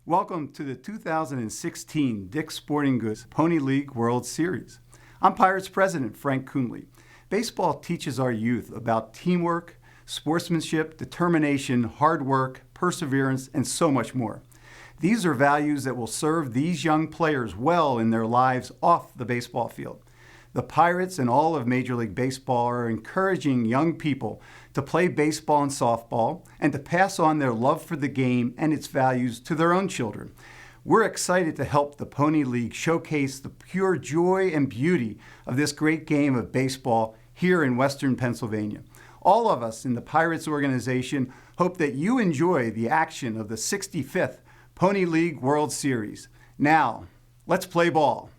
Welcome to the 2016 Dick's Sporting Goods Pony League World Series. I'm Pirates President Frank Coonley. Baseball teaches our youth about teamwork, sportsmanship, determination, hard work, perseverance, and so much more. These are values that will serve these young players well in their lives off the baseball field. The Pirates and all of Major League Baseball are encouraging young people to play baseball and softball and to pass on their love for the game and its values to their own children. We're excited to help the Pony League showcase the pure joy and beauty of this great game of baseball here in Western Pennsylvania. All of us in the Pirates organization hope that you enjoy the action of the 65th Pony League World Series. Now, let's play ball.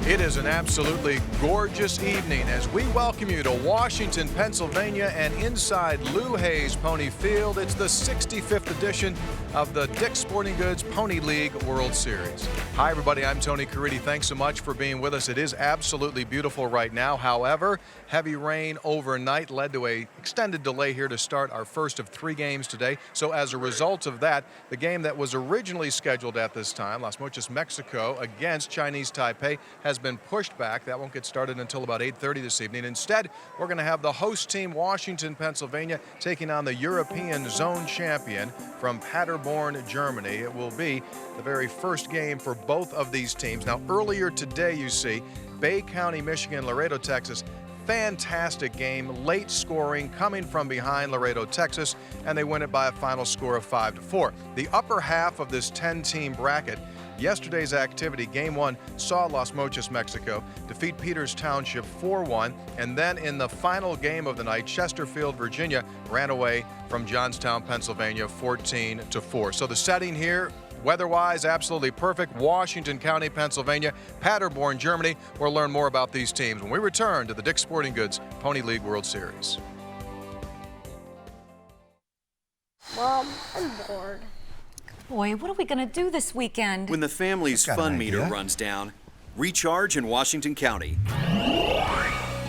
It is an absolutely gorgeous evening as we welcome you to Washington, Pennsylvania, and inside Lou Hayes Pony Field. It's the 65th edition of the Dick's Sporting Goods Pony League World Series. Hi, everybody. I'm Tony Caridi. Thanks so much for being with us. It is absolutely beautiful right now. However, heavy rain overnight led to an extended delay here to start our first of 3 games today. So as a result of that, the game that was originally scheduled at this time, Las Mochas, Mexico, against Chinese Taipei, has been pushed back. That won't get started until about 8:30 this evening. Instead, we're going to have the host team, Washington, Pennsylvania, taking on the European Zone champion from Paderborn, Germany. It will be the very first game for both of these teams. Now, earlier today, you see, Bay County, Michigan, Laredo, Texas, fantastic game, late scoring, coming from behind Laredo, Texas, and they win it by a final score of 5-4. The upper half of this 10-team bracket, yesterday's activity, Game 1, saw Las Mochas, Mexico, defeat Peters Township 4-1, and then in the final game of the night, Chesterfield, Virginia, ran away from Johnstown, Pennsylvania, 14-4. So the setting here, weather-wise, absolutely perfect. Washington County, Pennsylvania, Paderborn, Germany. We'll learn more about these teams when we return to the Dick's Sporting Goods Pony League World Series. Mom, I'm bored. Boy, what are we going to do this weekend? When the family's fun meter runs down, recharge in Washington County.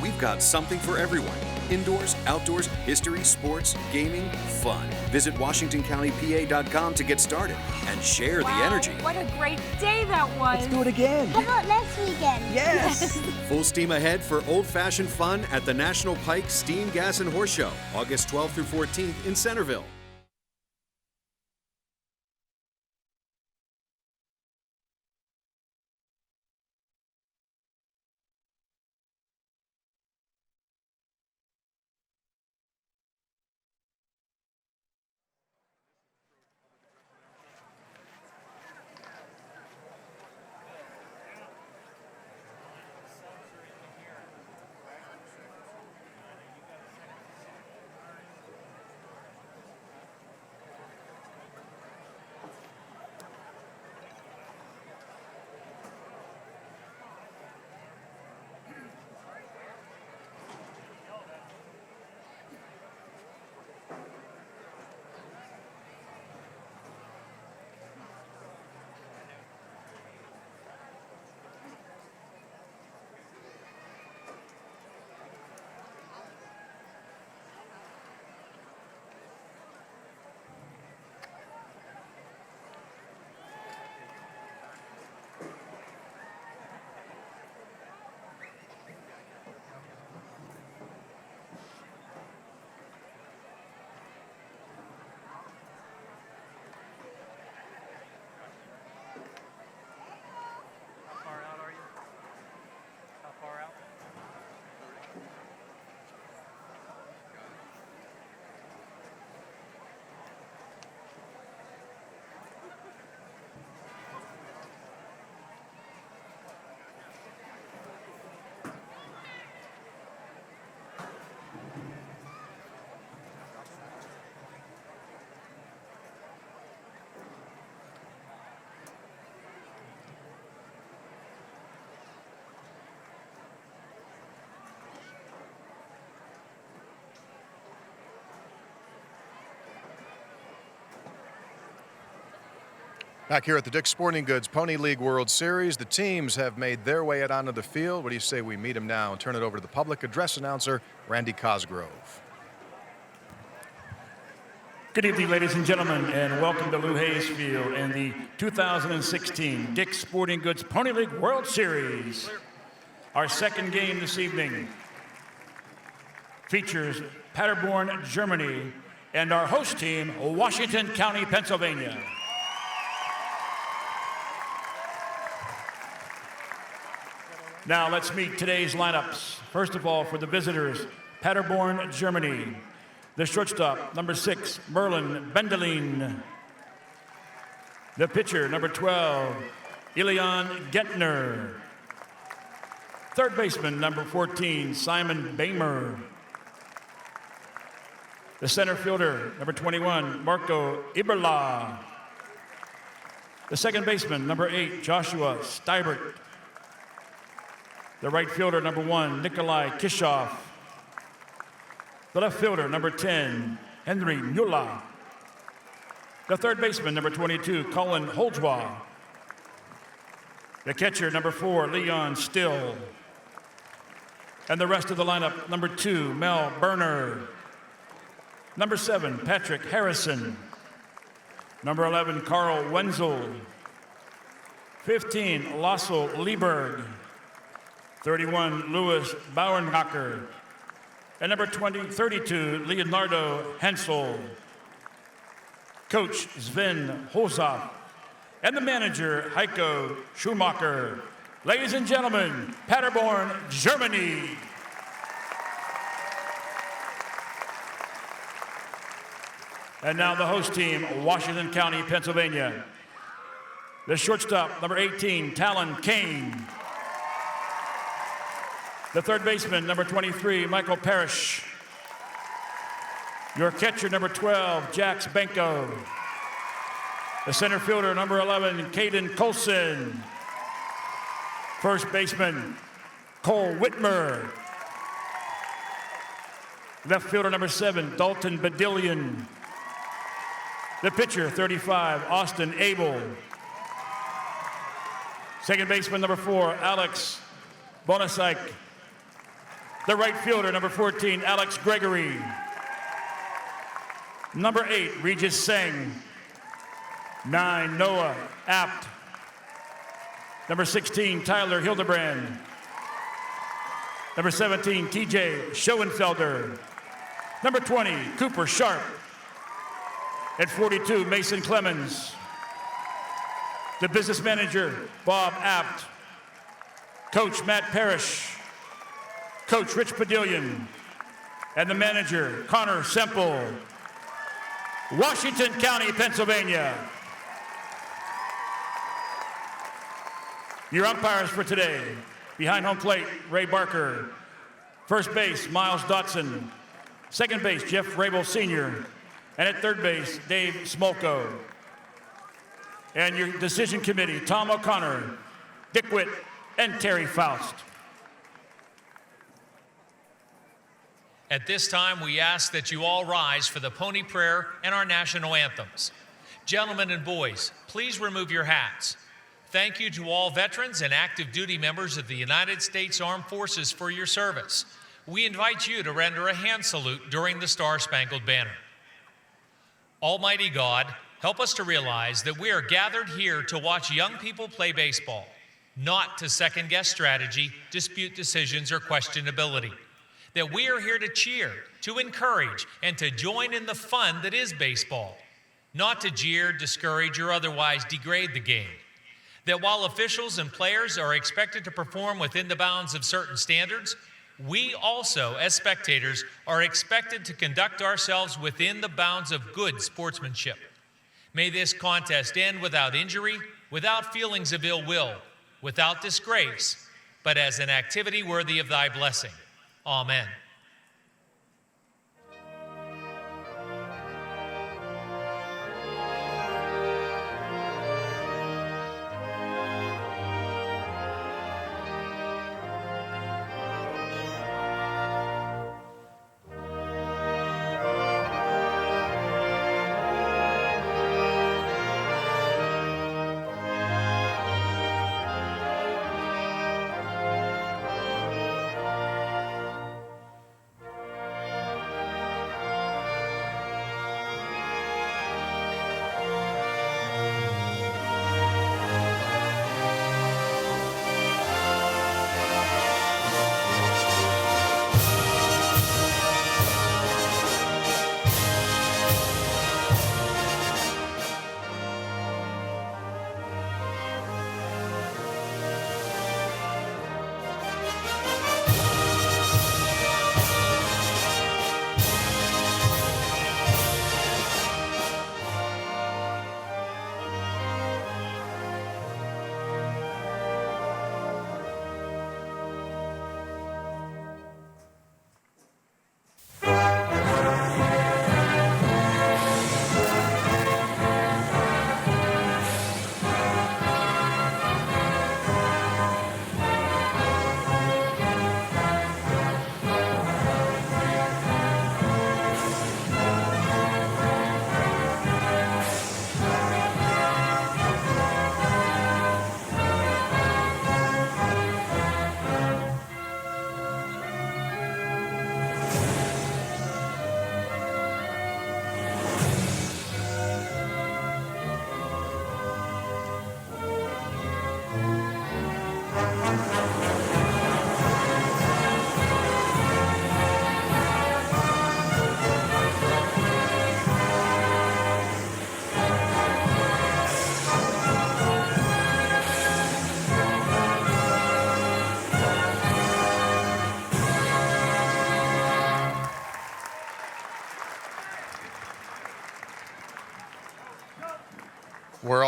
We've got something for everyone. Indoors, outdoors, history, sports, gaming, fun. Visit WashingtonCountyPA.com to get started and share the energy. What a great day that was. Let's do it again. How about next weekend? Yes. Full steam ahead for old-fashioned fun at the National Pike Steam, Gas, and Horse Show, August 12th through 14th in Centerville. Back here at the Dick's Sporting Goods Pony League World Series, the teams have made their way out onto the field. What do you say we meet them now and turn it over to the public address announcer, Randy Cosgrove. Good evening, ladies and gentlemen, and welcome to Lou Hayes Field in the 2016 Dick's Sporting Goods Pony League World Series. Our second game this evening features Paderborn, Germany, and our host team, Washington County, Pennsylvania. Now let's meet today's lineups. First of all, for the visitors, Paderborn, Germany. The shortstop, number 6, Merlin Bendelin. The pitcher, number 12, Ilian Gentner. Third baseman, number 14, Simon Bamer. The center fielder, number 21, Marco Iberla. The second baseman, number 8, Joshua Steibert. The right fielder, number 1, Nikolai Kishoff. The left fielder, number 10, Henry Mueller. The third baseman, number 22, Colin Holdswa. The catcher, number 4, Leon Still. And the rest of the lineup, number 2, Mel Berner. Number 7, Patrick Harrison. Number 11, Carl Wenzel. 15, Lasso Lieberg. 31, Louis Bauernhacker. And number 32, Leonardo Hensel. Coach Sven Hosaf. And the manager, Heiko Schumacher. Ladies and gentlemen, Paderborn, Germany. And now the host team, Washington County, Pennsylvania. The shortstop, number 18, Talon Kane. The third baseman, number 23, Michael Parrish. Your catcher, number 12, Jax Benko. The center fielder, number 11, Caden Colson. First baseman, Cole Whitmer. Left fielder, number 7, Dalton Badillion. The pitcher, 35, Austin Abel. Second baseman, number 4, Alex Bonasek. The right fielder, number 14, Alex Gregory. Number 8, Regis Singh. 9, Noah Apt. Number 16, Tyler Hildebrand. Number 17, TJ Schoenfelder. Number 20, Cooper Sharp. At 42, Mason Clemens. The business manager, Bob Apt. Coach Matt Parrish. Coach Rich Padillion. And the manager, Connor Semple. Washington County, Pennsylvania. Your umpires for today. Behind home plate, Ray Barker. First base, Miles Dotson. Second base, Jeff Rabel Sr. And at third base, Dave Smolko. And your decision committee, Tom O'Connor, Dick Witt, and Terry Faust. At this time, we ask that you all rise for the Pony Prayer and our national anthems. Gentlemen and boys, please remove your hats. Thank you to all veterans and active duty members of the United States Armed Forces for your service. We invite you to render a hand salute during the Star-Spangled Banner. Almighty God, help us to realize that we are gathered here to watch young people play baseball, not to second-guess strategy, dispute decisions, or questionability. That we are here to cheer, to encourage, and to join in the fun that is baseball, not to jeer, discourage, or otherwise degrade the game. That while officials and players are expected to perform within the bounds of certain standards, we also, as spectators, are expected to conduct ourselves within the bounds of good sportsmanship. May this contest end without injury, without feelings of ill will, without disgrace, but as an activity worthy of thy blessing. Amen.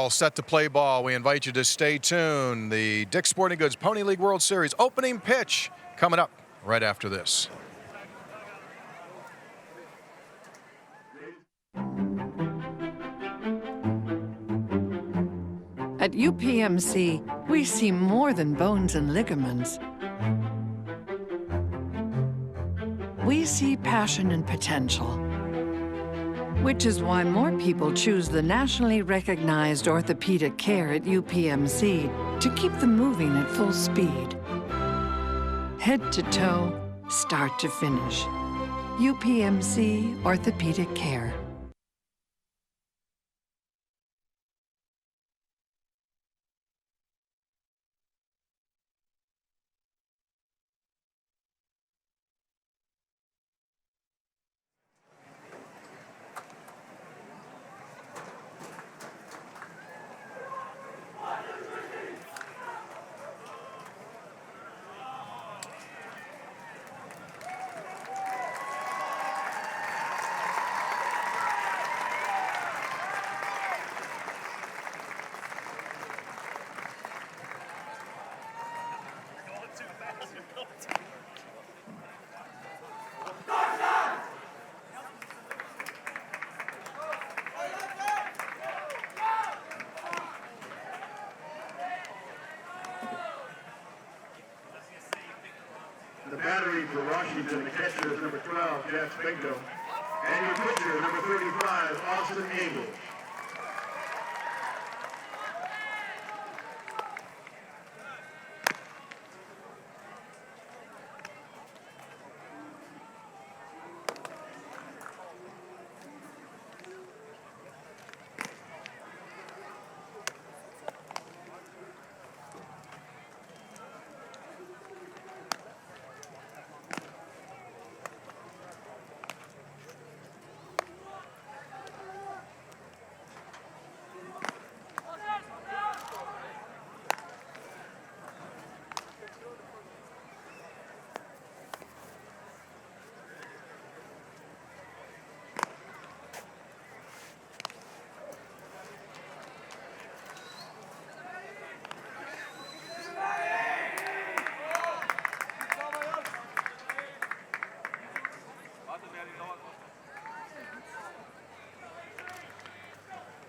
all set to play ball. We invite you to stay tuned. The Dick's Sporting Goods Pony League World Series opening pitch coming up right after this. At UPMC, we see more than bones and ligaments. We see passion and potential, which is why more people choose the nationally recognized orthopedic care at UPMC to keep them moving at full speed. Head to toe, start to finish. UPMC Orthopedic Care. The battery for Washington, the catcher is number 12, Jeff Bingo. And your pitcher, number 35, Austin Abel.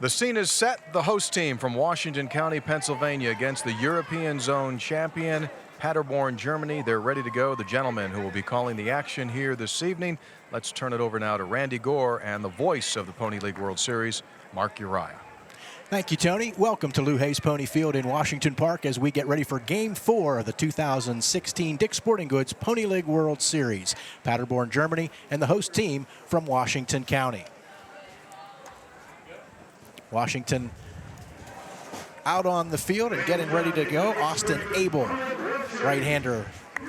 The scene is set. The host team from Washington County, Pennsylvania against the European Zone champion, Paderborn, Germany. They're ready to go. The gentleman who will be calling the action here this evening. Let's turn it over now to Randy Gore and the voice of the Pony League World Series, Mark Uriah. Thank you, Tony. Welcome to Lou Hayes Pony Field in Washington Park as we get ready for Game 4 of the 2016 Dick's Sporting Goods Pony League World Series. Paderborn, Germany, and the host team from Washington County. Washington out on the field and getting ready to go. Austin Abel, right-hander,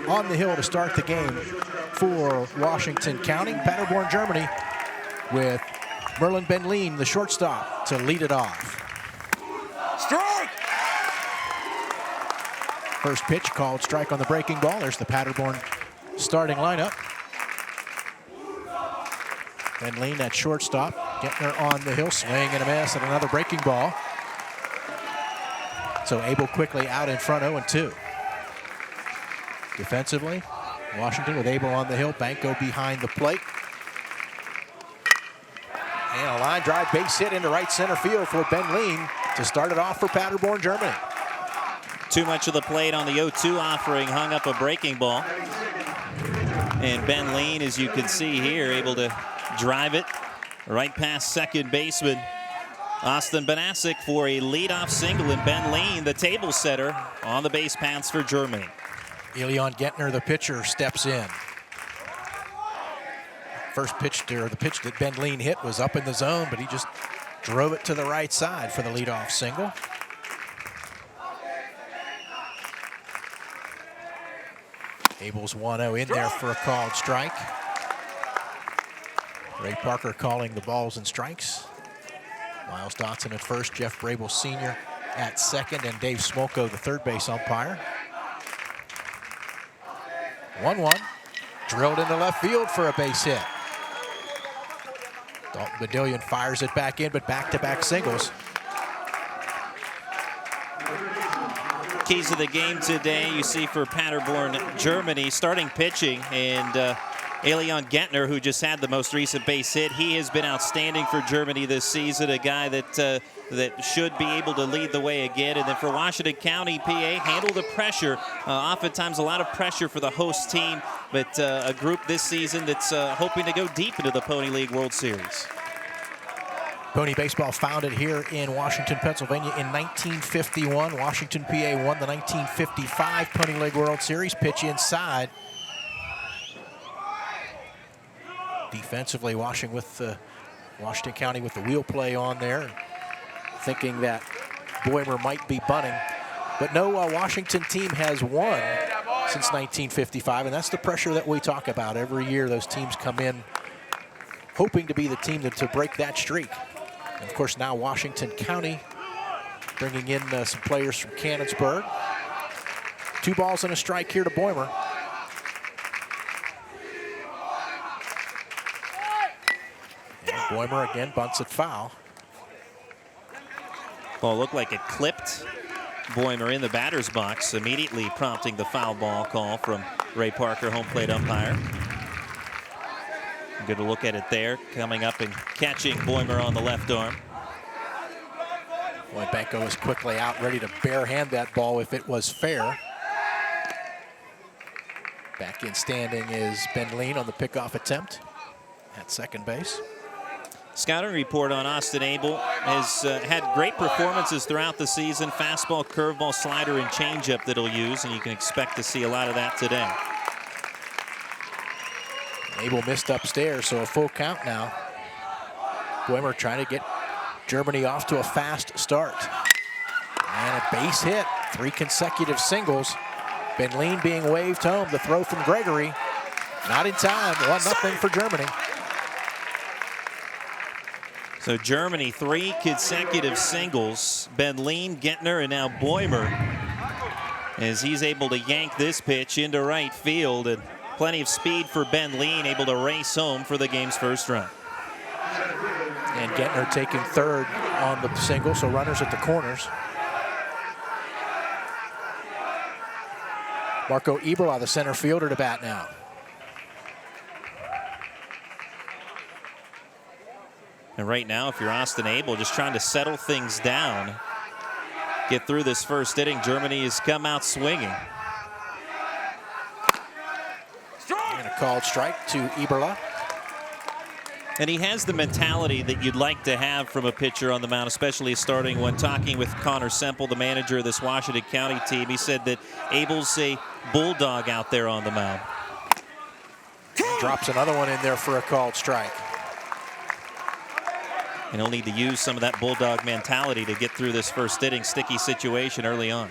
on the hill to start the game for Washington County. Paderborn, Germany, with Merlin Benleen, the shortstop, to lead it off. Strike! First pitch called strike on the breaking ball. There's the Paderborn starting lineup. Benleen at shortstop. Gentner on the hill, swing and a miss, and another breaking ball. So Abel quickly out in front, 0-2. Defensively, Washington with Abel on the hill, Banco behind the plate. And a line drive base hit into right center field for Benleen to start it off for Paderborn, Germany. Too much of the plate on the 0-2 offering, hung up a breaking ball. And Benleen, as you can see here, able to drive it right past second baseman Austin Banasic for a leadoff single, and Benleen, the table setter, on the base paths for Germany. Elion Gentner, the pitcher, steps in. First pitch, or the pitch that Benleen hit was up in the zone, but he just drove it to the right side for the leadoff single. Abel's 1-0 in there for a called strike. Ray Parker calling the balls and strikes. Miles Dotson at first, Jeff Brable Sr. at second, and Dave Smolko, the third base umpire. 1-1, drilled into left field for a base hit. Dalton Badillion fires it back in, but back-to-back singles. Keys of the game today you see for Paderborn, Germany, starting pitching, and Elion Gentner, who just had the most recent base hit. He has been outstanding for Germany this season, a guy that should be able to lead the way again. And then for Washington County, PA, handle the pressure. Oftentimes a lot of pressure for the host team, but a group this season that's hoping to go deep into the Pony League World Series. Pony baseball founded here in Washington, Pennsylvania in 1951. Washington, PA won the 1955 Pony League World Series. Pitch inside. Defensively, Washington County with the wheel play on there, thinking that Boehmer might be bunting. But no Washington team has won since 1955, and that's the pressure that we talk about. Every year those teams come in hoping to be the team to break that streak. And of course now Washington County bringing in some players from Canonsburg. 2 balls and a strike here to Boehmer. Boehmer again bunts it foul. Ball looked like it clipped Boehmer in the batter's box, immediately prompting the foul ball call from Ray Parker, home plate umpire. Good to look at it there, coming up and catching Boehmer on the left arm. Boy, Benko is quickly out, ready to barehand that ball if it was fair. Back in standing is Ben Lean on the pickoff attempt at second base. Scouting report on Austin Abel has had great performances throughout the season. Fastball, curveball, slider, and changeup that he'll use, and you can expect to see a lot of that today. Abel missed upstairs, so a full count now. Boehmer trying to get Germany off to a fast start. And a base hit, 3 consecutive singles. Ben Lean being waved home. The throw from Gregory, not in time. 1-0 for Germany. So Germany, 3 consecutive singles. Ben Lean, Gentner, and now Boehmer, as he's able to yank this pitch into right field, and plenty of speed for Ben Lean, able to race home for the game's first run. And Gentner taking third on the single, so runners at the corners. Marco Eberla, the center fielder, to bat now. And right now, if you're Austin Abel, just trying to settle things down, get through this first inning. Germany has come out swinging. And a called strike to Eberla. And he has the mentality that you'd like to have from a pitcher on the mound, especially starting. When talking with Connor Semple, the manager of this Washington County team, he said that Abel's a bulldog out there on the mound. And drops another one in there for a called strike. And he'll need to use some of that bulldog mentality to get through this first inning sticky situation early on.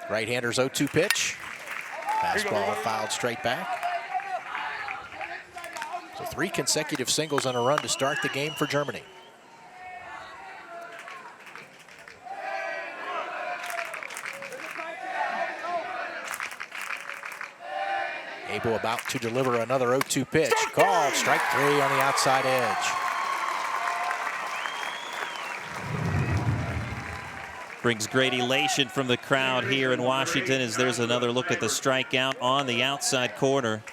Right-hander's 0-2 pitch. Fastball fouled straight back. So 3 consecutive singles on a run to start the game for Germany. Abel about to deliver another 0-2 pitch. Called strike 3 on the outside edge. Brings great elation from the crowd here in Washington as there's another look at the strikeout on the outside corner.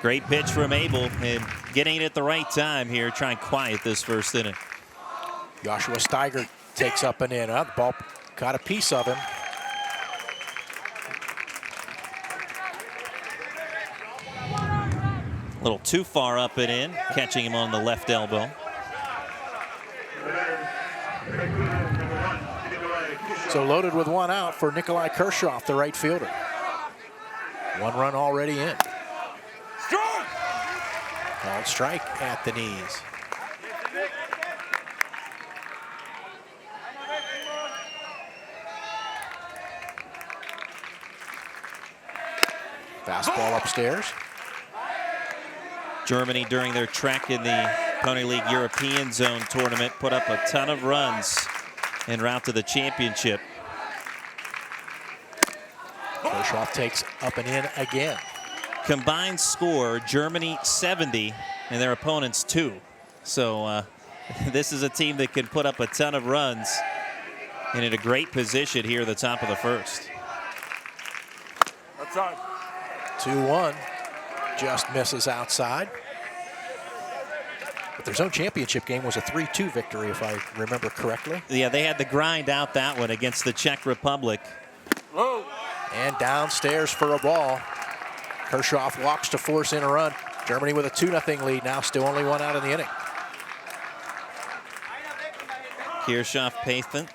Great pitch from Abel and getting it at the right time here, trying to quiet this first inning. Joshua Steiger takes up and in. The ball caught a piece of him. A little too far up and in, catching him on the left elbow. So loaded with 1 out for Nikolai Kershoff, the right fielder. 1 run already in. Called strike at the knees. Fastball upstairs. Germany, during their trek in the Pony League European Zone tournament, put up a ton of runs en route to the championship. Kershoff takes up and in again. Combined score, Germany 70 and their opponents 2. So This is a team that can put up a ton of runs and in a great position here at the top of the first. 2-1, just misses outside. But their zone championship game was a 3-2 victory, if I remember correctly. Yeah, they had to grind out that one against the Czech Republic. And downstairs for a ball. Kirchhoff walks to force in a run. Germany with a 2-0 lead now, still only one out in the inning. Kirchhoff patient,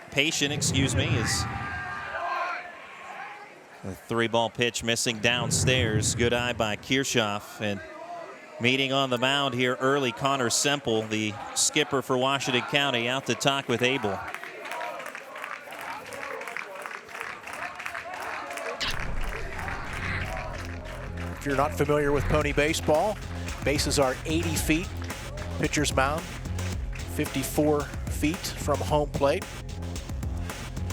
is a 3-ball pitch missing downstairs. Good eye by Kirchhoff. And meeting on the mound here early, Connor Semple, the skipper for Washington County, out to talk with Abel. If you're not familiar with pony baseball, bases are 80 feet. Pitcher's mound, 54 feet from home plate.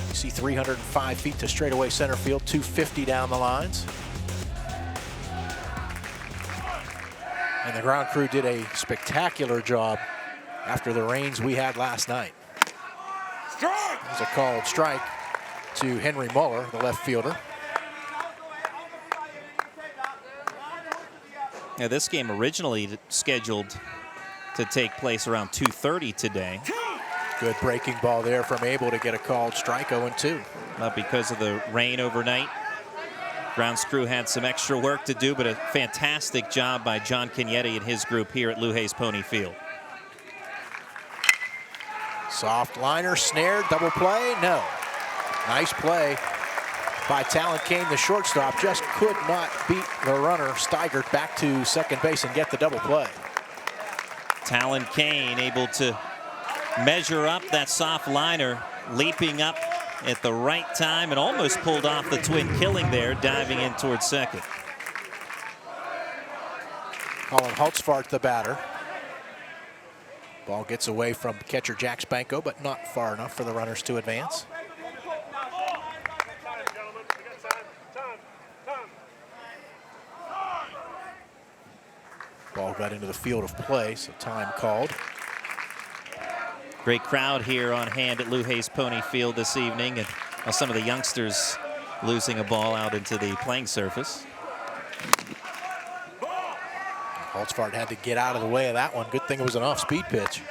You see 305 feet to straightaway center field, 250 down the lines. And the ground crew did a spectacular job after the rains we had last night. There's a called strike to Henry Muller, the left fielder. Yeah, this game originally scheduled to take place around 2:30 today. Good breaking ball there from Abel to get a called strike, 0-2. But because of the rain overnight, grounds crew had some extra work to do, but a fantastic job by John Cagnetti and his group here at Lou Hayes Pony Field. Soft liner, snared, double play, no. Nice play by Talon Kane, the shortstop, just could not beat the runner, Steigert, back to second base and get the double play. Talon Kane able to measure up that soft liner, leaping up at the right time and almost pulled off the twin killing there, diving in towards second. Colin Holtzfart, the batter. Ball gets away from catcher Jack Spanko, but not far enough for the runners to advance. Ball got into the field of play, so time called. Great crowd here on hand at Lou Hayes Pony Field this evening, and some of the youngsters losing a ball out into the playing surface. Holtzfart had to get out of the way of that one. Good thing it was an off-speed pitch.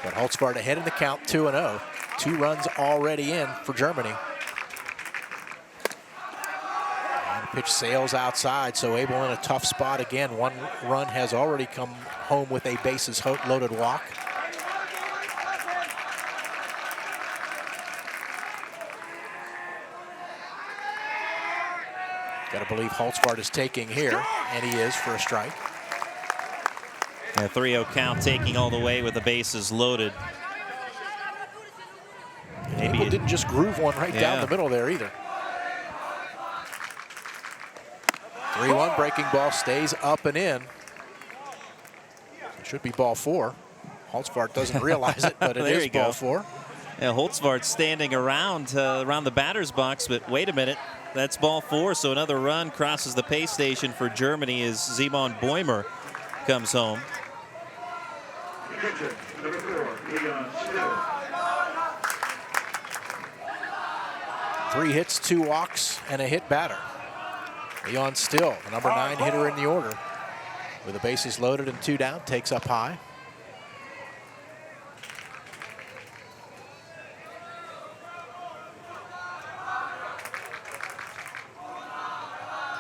But Holtzfart ahead in the count, 2-0. 2 runs already in for Germany. And the pitch sails outside, so Abel in a tough spot again. 1 run has already come home with a bases loaded walk. Got to believe Holtzfart is taking here, and he is for a strike. A 3-0 count, taking all the way with the bases loaded. Maybe Abel didn't just groove one right down the middle there either. 3-1 breaking ball stays up and in. It should be ball 4. Holtzfart doesn't realize it, but it is ball 4. Yeah, Holtzfart standing around the batter's box, but wait a minute. That's ball 4, so another run crosses the pay station for Germany as Simon Boehmer comes home. Pitcher, number 4, Leon Still. 3 hits, 2 walks, and a hit batter. Leon Still, the number 9 hitter in the order. With the bases loaded and 2 down, takes up high.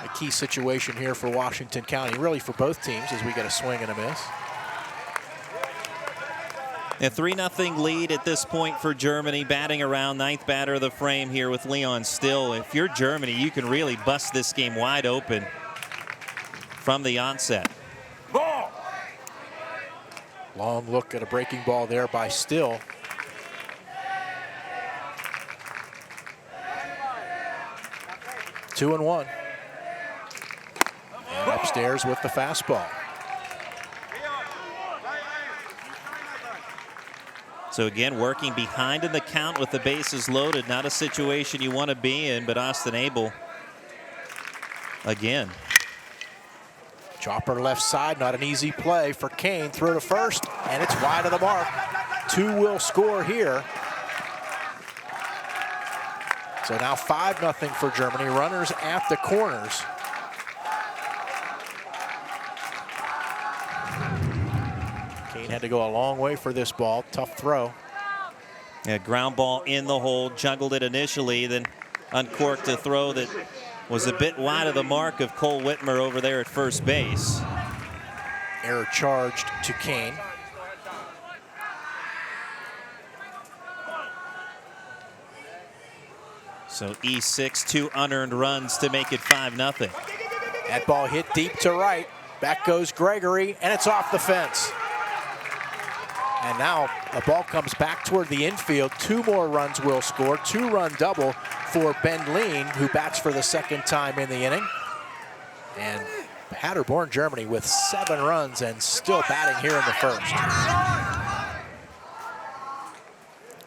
A key situation here for Washington County, really for both teams, as we get a swing and a miss. A 3-0 lead at this point for Germany, batting around, 9th batter of the frame here with Leon Still. If you're Germany, you can really bust this game wide open from the onset. Ball. Long look at a breaking ball there by Still. Two and one. And upstairs with the fastball. So again, working behind in the count with the bases loaded. Not a situation you want to be in, but Austin Abel again. Chopper left side, not an easy play for Kane. Throw to first, and it's wide of the mark. 2 will score here. So now 5-0 for Germany. Runners at the corners. Kane had to go a long way for this ball. Tough throw. Yeah, ground ball in the hole, juggled it initially, then uncorked a throw that was a bit wide of the mark of Cole Whitmer over there at first base. Error charged to Kane. So E6, 2 unearned runs to make it 5-0. That ball hit deep to right. Back goes Gregory, and it's off the fence. And now the ball comes back toward the infield. 2 more runs will score. 2-run double for Ben Lean, who bats for the 2nd time in the inning. And Paderborn, Germany, with 7 runs and still batting here in the first.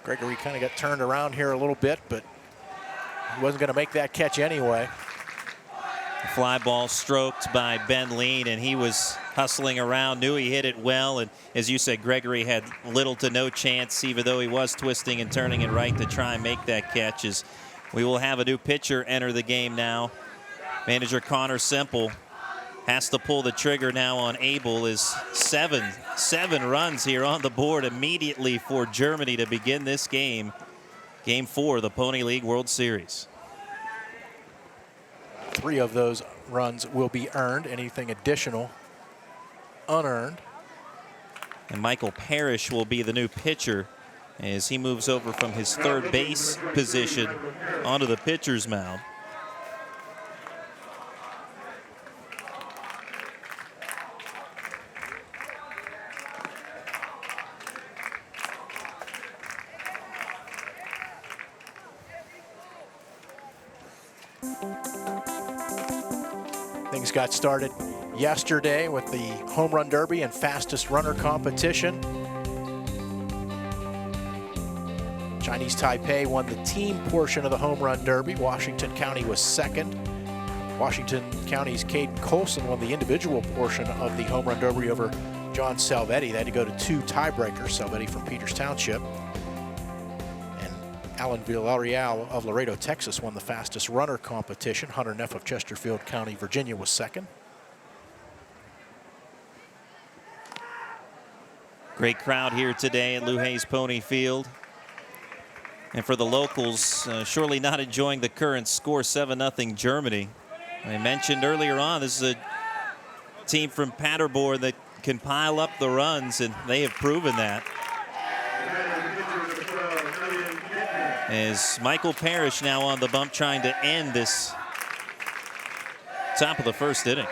Gregory kind of got turned around here a little bit, but he wasn't going to make that catch anyway. Fly ball stroked by Ben Lean, and he was hustling around, knew he hit it well, and as you said, Gregory had little to no chance, even though he was twisting and turning it right to try and make that catch. As we will have a new pitcher enter the game now. Manager Connor Semple has to pull the trigger now on Abel. Is seven runs here on the board immediately for Germany to begin this game. Game 4 of the Pony League World Series. 3 of those runs will be earned. Anything additional, unearned. And Michael Parrish will be the new pitcher as he moves over from his 3rd base position onto the pitcher's mound. Things got started yesterday with the home run derby and fastest runner competition. Chinese Taipei won the team portion of the home run derby. Washington County was 2nd. Washington County's Caden Colson won the individual portion of the home run derby over John Salvetti. They had to go to 2 tiebreakers. Salvetti from Peters Township. Alan Villarreal of Laredo, Texas won the fastest runner competition. Hunter Neff of Chesterfield County, Virginia was 2nd. Great crowd here today at Lou Hayes Pony Field. And for the locals, surely not enjoying the current score, 7-0 Germany. I mentioned earlier on, this is a team from Paderborn that can pile up the runs, and they have proven that. As Michael Parrish now on the bump trying to end this top of the 1st inning.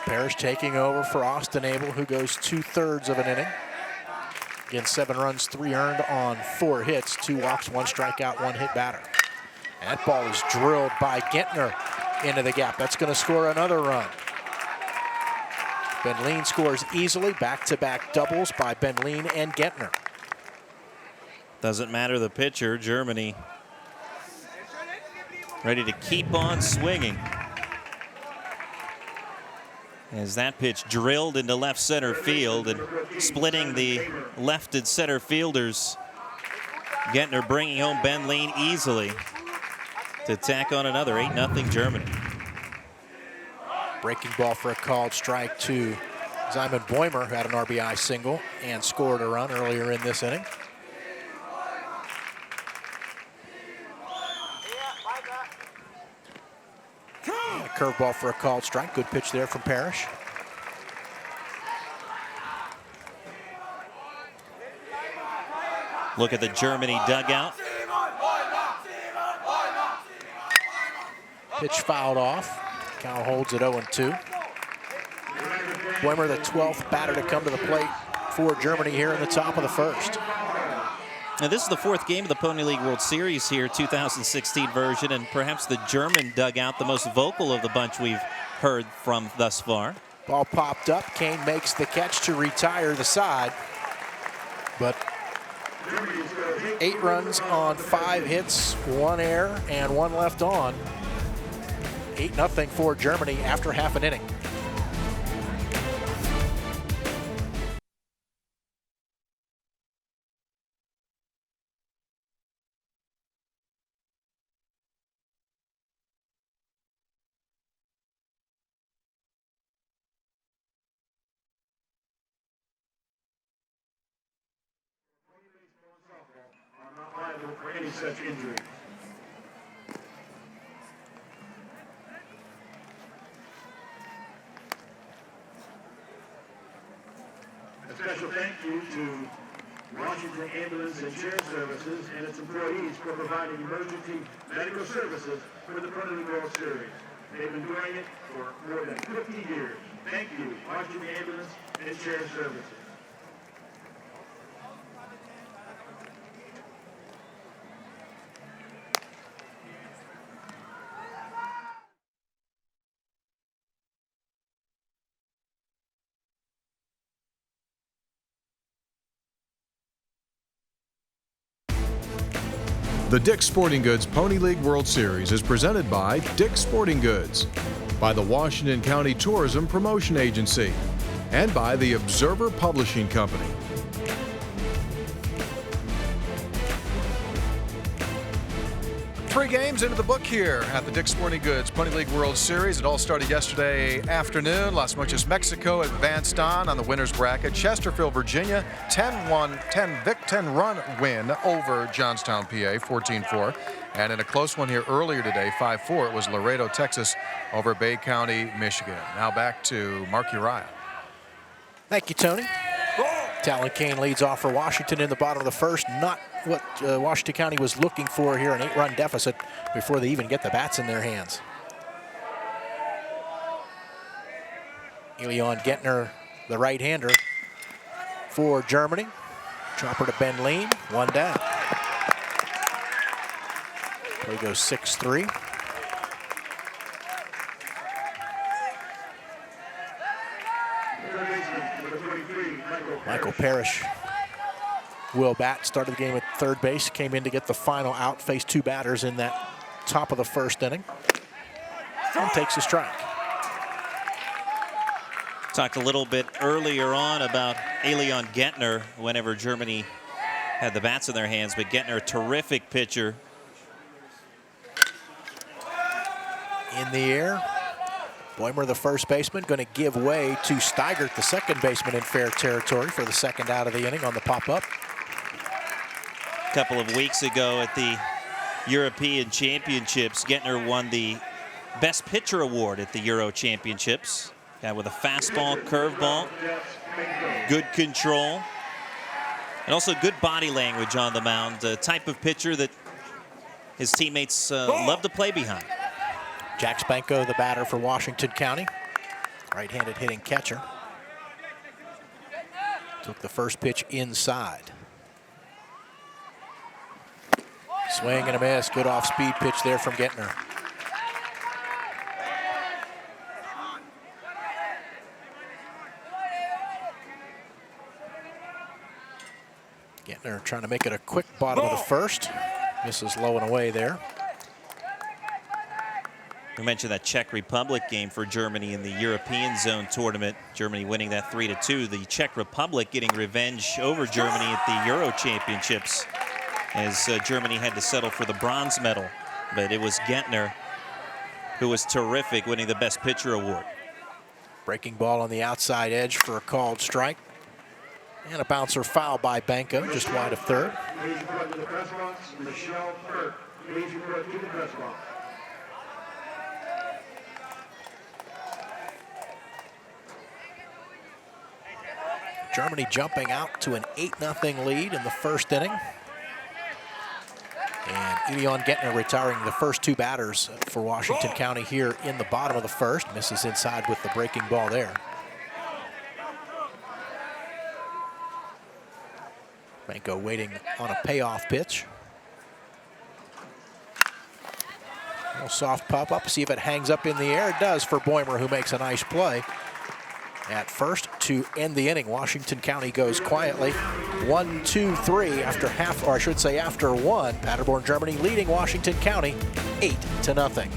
Parrish taking over for Austin Abel, who goes 2/3 of an inning. Again, 7 runs, 3 earned on 4 hits, 2 walks, 1 strikeout, 1 hit batter. And that ball is drilled by Gentner into the gap. That's going to score another run. Ben Lean scores easily, back-to-back doubles by Ben Lean and Gentner. Doesn't matter the pitcher, Germany ready to keep on swinging. As that pitch drilled into left center field and splitting the lefted center fielders. Gentner bringing home Ben Lean easily to tack on another 8-0 Germany. Breaking ball for a called strike to Simon Boimer, who had an RBI single and scored a run earlier in this inning. And a curveball for a called strike. Good pitch there from Parrish. Look at the Germany dugout. Pitch fouled off. Count holds at 0-2. Boimer, the 12th batter to come to the plate for Germany here in the top of the 1st. Now this is the 4th game of the Pony League World Series here, 2016 version, and perhaps the German dugout, the most vocal of the bunch we've heard from thus far. Ball popped up. Kane makes the catch to retire the side. But 8 runs on 5 hits, 1 error, and 1 left on. 8-0 for Germany after half an inning. Are not liable for any such injury. A special thank you to Washington Ambulance and Chair Services and its employees for providing emergency medical services for the Pony League World Series. They've been doing it for more than 50 years. Thank you, Washington Ambulance and Chair Services. The Dick's Sporting Goods Pony League World Series is presented by Dick's Sporting Goods, by the Washington County Tourism Promotion Agency, and by the Observer Publishing Company. Three games into the book here at the Dick's Sporting Goods Pony League World Series. It all started yesterday afternoon. Las Mochas, Mexico advanced on the winner's bracket. Chesterfield, Virginia, 10-run win over Johnstown, PA, 14-4. And in a close one here earlier today, 5-4, it was Laredo, Texas over Bay County, Michigan. Now back to Mark Uriah. Thank you, Tony. Talon Kane leads off for Washington in the bottom of the first. Not what Washington County was looking for here, an 8-run deficit before they even get the bats in their hands. Elion Gentner, the right-hander for Germany. Chopper to Ben Lean, one down. Play goes 6-3. Michael Parrish will bat. Started the game at third base, came in to get the final out, faced two batters in that top of the first inning, and takes a strike. Talked a little bit earlier on about Elion Gentner whenever Germany had the bats in their hands, but Gentner, a terrific pitcher. In the air. Boehmer, the first baseman, going to give way to Steigert, the second baseman, in fair territory for the second out of the inning on the pop-up. A couple of weeks ago at the European Championships, Gentner won the Best Pitcher Award at the Euro Championships. Guy with a fastball, curveball, good control, and also good body language on the mound. The type of pitcher that his teammates love to play behind. Jack Spanko, the batter for Washington County. Right-handed hitting catcher. Took the first pitch inside. Swing and a miss. Good off-speed pitch there from Gentner. Gentner trying to make it a quick bottom of the first. Misses low and away there. We mentioned that Czech Republic game for Germany in the European Zone tournament. Germany winning that 3-2. The Czech Republic getting revenge over Germany at the Euro Championships as Germany had to settle for the bronze medal. But it was Gentner who was terrific, winning the Best Pitcher Award. Breaking ball on the outside edge for a called strike. And a bouncer foul by Banco, just wide of third. Please report to the press box. Michelle Burke. Please report to the press box. Germany jumping out to an 8-0 lead in the first inning. And Elion Gentner retiring the first two batters for Washington County here in the bottom of the first. Misses inside with the breaking ball there. Banco waiting on a payoff pitch. A little soft pop up, see if it hangs up in the air. It does for Boehmer, who makes a nice play at first to end the inning. Washington County goes quietly 1-2-3 after half, or I should say after one. Paderborn, Germany leading Washington County 8-0.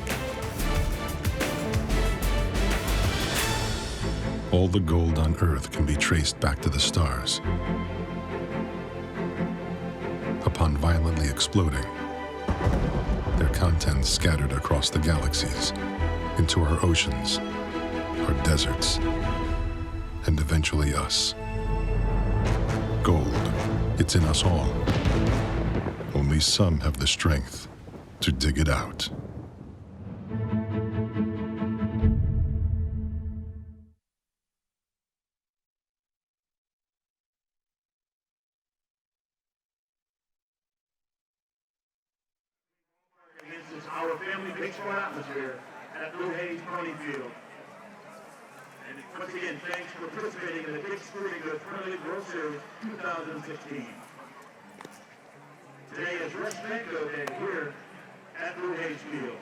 All the gold on Earth can be traced back to the stars. Upon violently exploding, their contents scattered across the galaxies, into our oceans, our deserts, and eventually us. Gold, it's in us all. Only some have the strength to dig it out. This is our family baseball atmosphere at Blue Hayes Pony Field. And once again, thanks for participating in the Dick's Sporting Goods Premier League World Series 2016. Today is Respecto Day here at Blue Hayes Field.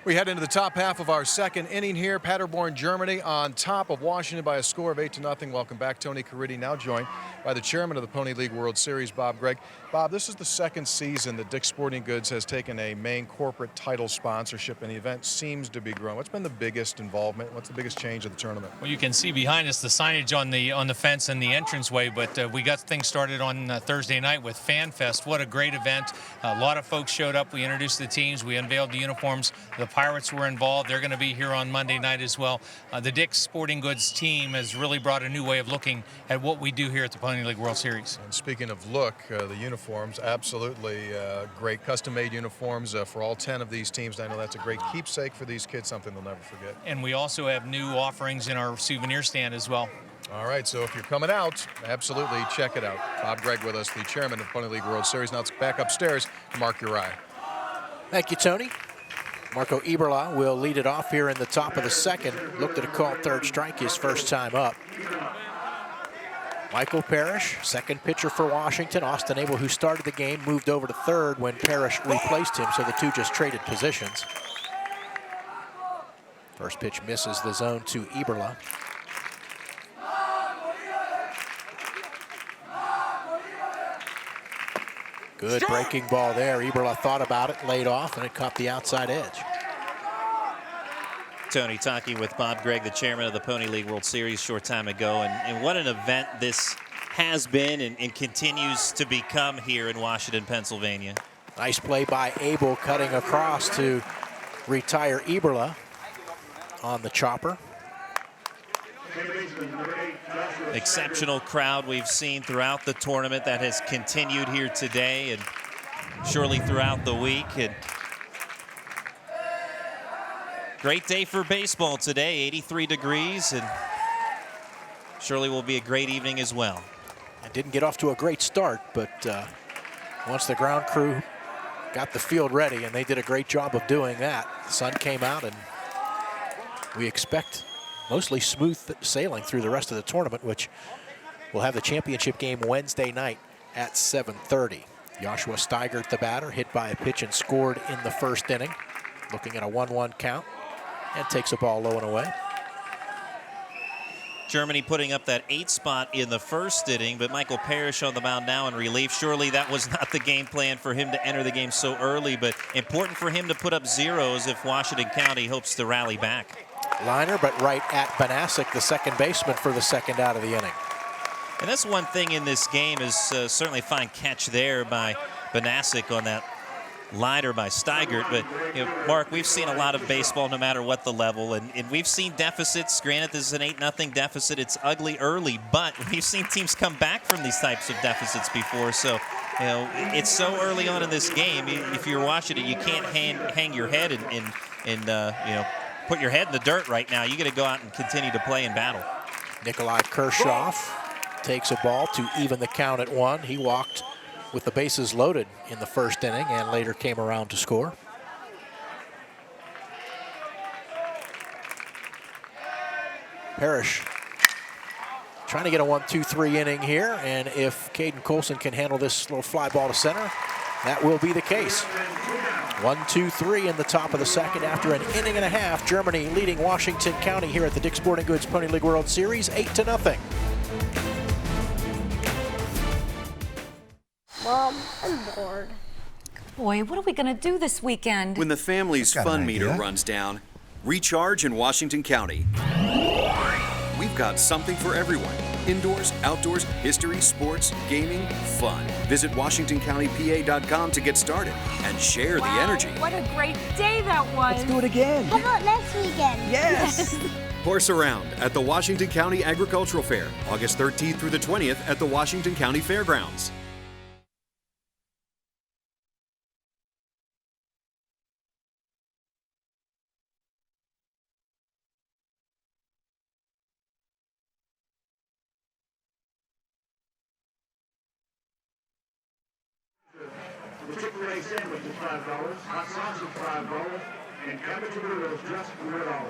We head into the top half of our second inning here. Paderborn, Germany on top of Washington by a score of 8-0. Welcome back, Tony Caridi, now joined by the chairman of the Pony League World Series, Bob Gregg. Bob, this is the second season that Dick's Sporting Goods has taken a main corporate title sponsorship, and the event seems to be growing. What's been the biggest involvement? What's the biggest change of the tournament? Well, you can see behind us the signage on the fence and the entranceway, but we got things started on Thursday night with Fan Fest. What a great event. A lot of folks showed up. We introduced the teams. We unveiled the uniforms. The Pirates were involved. They're going to be here on Monday night as well. The Dick's Sporting Goods team has really brought a new way of looking at what we do here at the Pony League World Series. And speaking of look, the uniforms, absolutely great. Custom-made uniforms for all 10 of these teams. I know that's a great keepsake for these kids, something they'll never forget. And we also have new offerings in our souvenir stand as well. All right, so if you're coming out, absolutely check it out. Bob Gregg with us, the chairman of Pony League World Series. Now let's back upstairs to Mark Uri. Thank you, Tony. Marco Eberla will lead it off here in the top of the second. Looked at a called third strike his first time up. Michael Parrish, second pitcher for Washington. Austin Abel, who started the game, moved over to third when Parrish replaced him, so the two just traded positions. First pitch misses the zone to Eberla. Good breaking ball there. Eberla thought about it, laid off, and it caught the outside edge. Tony talking with Bob Gregg, the chairman of the Pony League World Series, short time ago. And what an event this has been and continues to become here in Washington, Pennsylvania. Nice play by Abel, cutting across to retire Eberla on the chopper. Exceptional crowd we've seen throughout the tournament that has continued here today and surely throughout the week. And great day for baseball today, 83 degrees, and surely will be a great evening as well. It didn't get off to a great start, but once the ground crew got the field ready, and they did a great job of doing that, the sun came out, and we expect mostly smooth sailing through the rest of the tournament, which will have the championship game Wednesday night at 7:30. Joshua Steigert, the batter, hit by a pitch and scored in the first inning, looking at a 1-1 count, and takes a ball low and away. Germany putting up that 8 spot in the first inning, but Michael Parrish on the mound now in relief. Surely that was not the game plan for him to enter the game so early, but important for him to put up zeros if Washington County hopes to rally back. Liner, but right at Banasic, the second baseman, for the second out of the inning. And that's one thing in this game is certainly a fine catch there by Banasic on that liner by Steigert. But, you know, Mark, we've seen a lot of baseball no matter what the level, and we've seen deficits. Granted, this is an 8-0 deficit. It's ugly early, but we've seen teams come back from these types of deficits before. So, you know, it's so early on in this game. If you're watching it, you can't hang your head and you know, put your head in the dirt right now. You got to go out and continue to play and battle. Nikolai Kershaw takes a ball to even the count at 1. He walked with the bases loaded in the first inning and later came around to score. Parrish trying to get a 1-2-3 inning here, and if Caden Colson can handle this little fly ball to center, that will be the case. 1-2-3 in the top of the second after an inning and a half. Germany leading Washington County here at the Dick's Sporting Goods Pony League World Series, 8-0. Mom, I'm bored. Boy, what are we going to do this weekend? When the family's fun meter runs down, recharge in Washington County. We've got something for everyone. Indoors, outdoors, history, sports, gaming, fun. Visit WashingtonCountyPA.com to get started and share the energy. What a great day that was. Let's do it again. How about next weekend? Yes. Horse around at the Washington County Agricultural Fair, August 13th through the 20th at the Washington County Fairgrounds. The Chick-fil-A sandwich is $5, hot sauce is $5, and cabbage noodles just $4.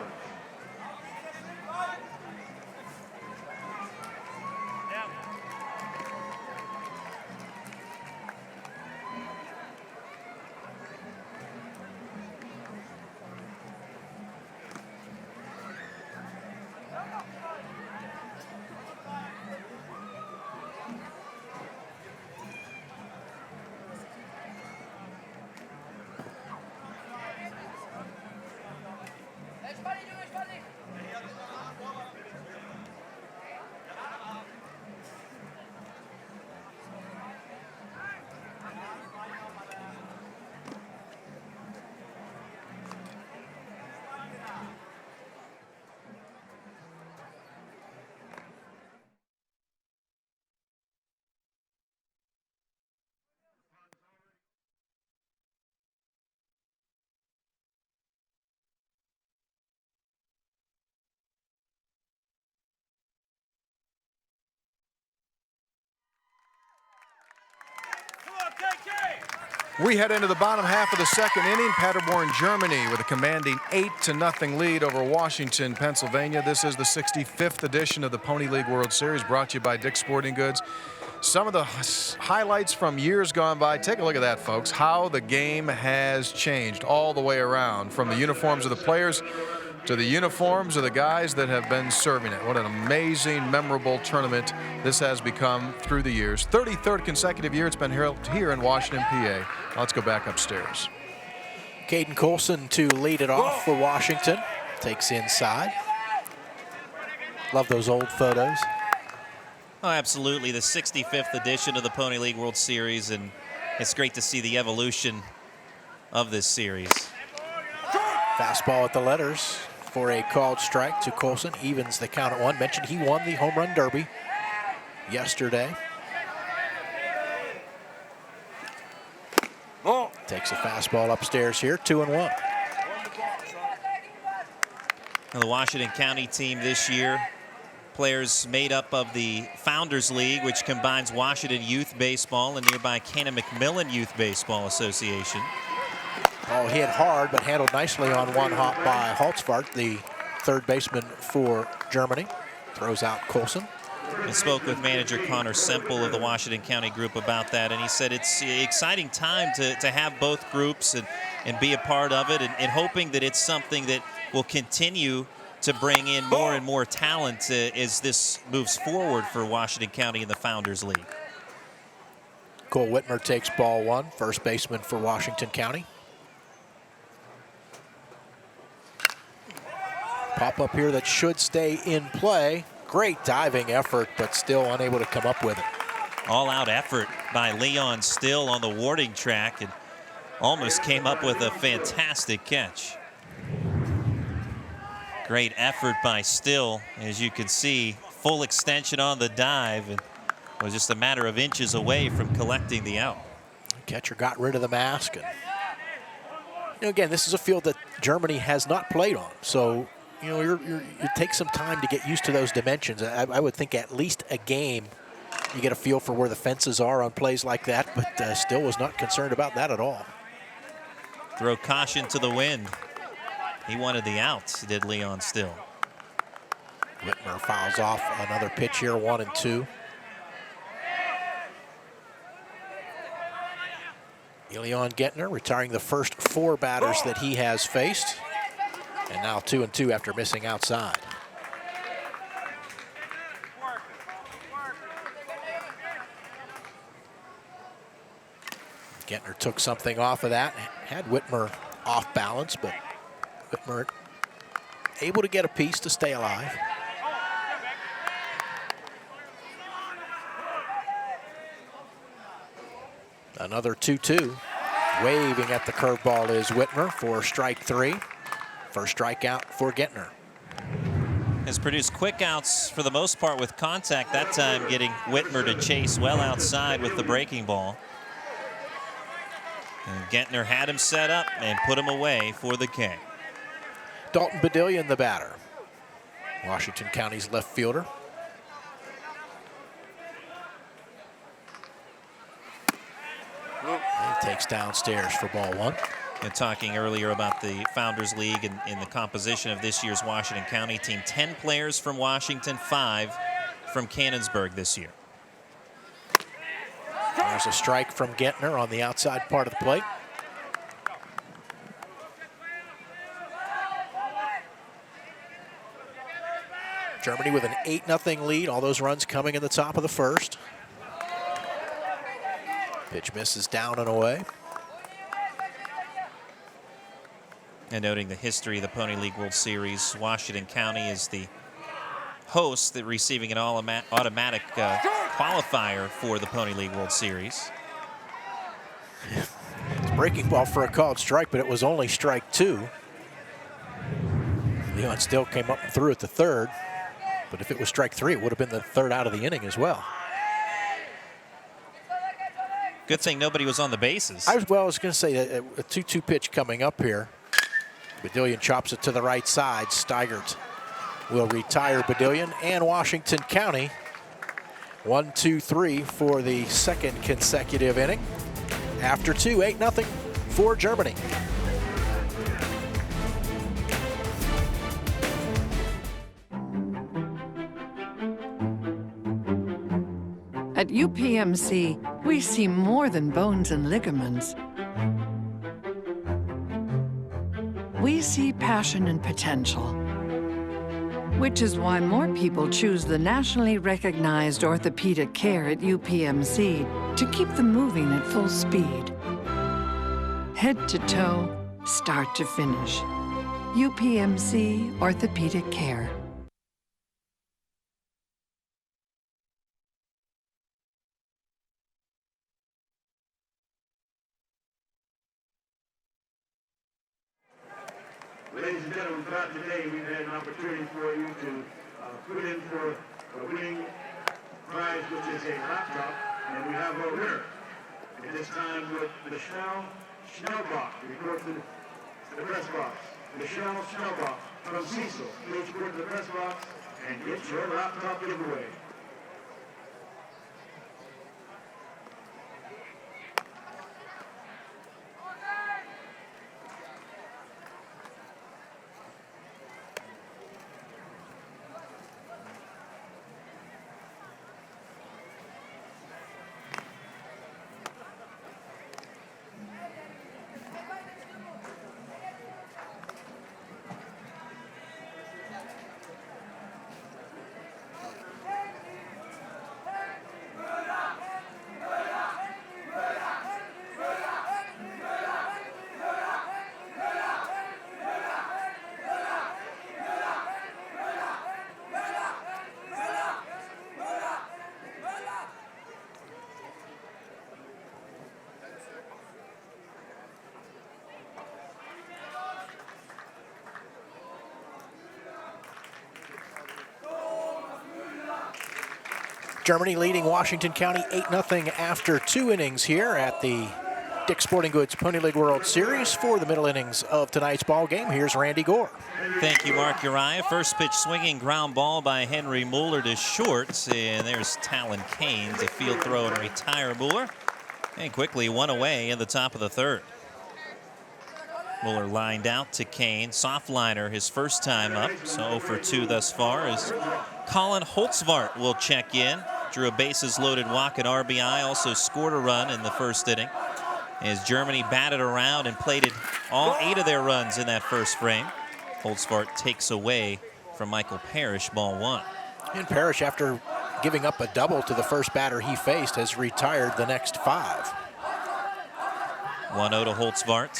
We head into the bottom half of the second inning. Paderborn, Germany, with a commanding 8-0 lead over Washington, Pennsylvania. This is the 65th edition of the Pony League World Series, brought to you by Dick's Sporting Goods. Some of the highlights from years gone by. Take a look at that, folks. How the game has changed all the way around, from the uniforms of the players to the uniforms of the guys that have been serving it. What an amazing, memorable tournament this has become through the years. 33rd consecutive year it's been held here in Washington, PA. Let's go back upstairs. Caden Coulson to lead it off for Washington. Takes inside. Love those old photos. Oh, absolutely. The 65th edition of the Pony League World Series, and it's great to see the evolution of this series. Fastball at the letters for a called strike to Coulson. Evens the count at one. Mentioned he won the home run derby yesterday. Takes a fastball upstairs here, 2-1. Now, the Washington County team this year, players made up of the Founders League, which combines Washington Youth Baseball and nearby Cannon McMillan Youth Baseball Association. Ball hit hard, but handled nicely on one hop by Holtzfart, the third baseman for Germany. Throws out Coulson. I spoke with manager Connor Semple of the Washington County group about that, and he said it's an exciting time to have both groups and be a part of it, and hoping that it's something that will continue to bring in more and more talent as this moves forward for Washington County in the Founders League. Cole Whitmer takes ball one, first baseman for Washington County. Pop up here that should stay in play. Great diving effort, but still unable to come up with it. All-out effort by Leon Still on the warning track, and almost came up with a fantastic catch. Great effort by Still, as you can see, full extension on the dive, and was just a matter of inches away from collecting the out. Catcher got rid of the mask. And, again, this is a field that Germany has not played on, so it takes some time to get used to those dimensions. I would think at least a game you get a feel for where the fences are on plays like that, but Still was not concerned about that at all. Throw caution to the wind. He wanted the outs, did Leon Still. Whitmer fouls off another pitch here, 1-2. Leon Gentner retiring the first four batters that he has faced. And now 2-2 after missing outside. Gentner took something off of that, had Whitmer off balance, but Whitmer able to get a piece to stay alive. Another 2-2. Waving at the curveball is Whitmer for strike 3. First strikeout for Gentner. Has produced quick outs for the most part with contact, that time getting Whitmer to chase well outside with the breaking ball. And Gentner had him set up and put him away for the K. Dalton Badillion, the batter. Washington County's left fielder. He takes downstairs for ball 1. And talking earlier about the Founders League and in the composition of this year's Washington County team, 10 players from Washington, 5 from Cannonsburgh this year. There's a strike from Gentner on the outside part of the plate. Germany with an 8-0 lead. All those runs coming in the top of the first. Pitch misses down and away. And noting the history of the Pony League World Series, Washington County is the host, that receiving an automatic qualifier for the Pony League World Series. It's breaking ball for a called strike, but it was only strike 2. Leon still came up and threw at the third, but if it was strike 3, it would have been the third out of the inning as well. Good thing nobody was on the bases. I was going to say a 2-2 pitch coming up here. Badillion chops it to the right side. Steigert will retire Badillion, and Washington County 1-2-3 for the second consecutive inning. After 2, 8-0 for Germany. At UPMC, we see more than bones and ligaments. We see passion and potential, which is why more people choose the nationally recognized orthopedic care at UPMC to keep them moving at full speed. Head to toe, start to finish. UPMC Orthopedic Care. Ladies and gentlemen, throughout the day, we've had an opportunity for you to put in for a winning prize, which is a laptop, and we have a winner. At this time, with Michelle Schnellbach, report to the press box. Michelle Schnellbach from Cecil, please report to the press box and get your laptop giveaway. Germany leading Washington County 8-0 after 2 innings here at the Dick's Sporting Goods Pony League World Series. For the middle innings of tonight's ball game, here's Randy Gore. Thank you, Mark Uriah. First pitch swinging ground ball by Henry Mueller to short, and there's Talon Kane to field throw and retire Mueller. And quickly 1 away in the top of the third. Mueller lined out to Kane. Soft liner his first time up, so 0 for 2 thus far as Colin Holtzvart will check in. Drew a bases loaded walk and RBI, also scored a run in the first inning as Germany batted around and plated all 8 of their runs in that first frame. Holtzvart takes away from Michael Parrish, ball 1. And Parrish, after giving up a double to the first batter he faced, has retired the next 5. 1-0 to Holtzbart.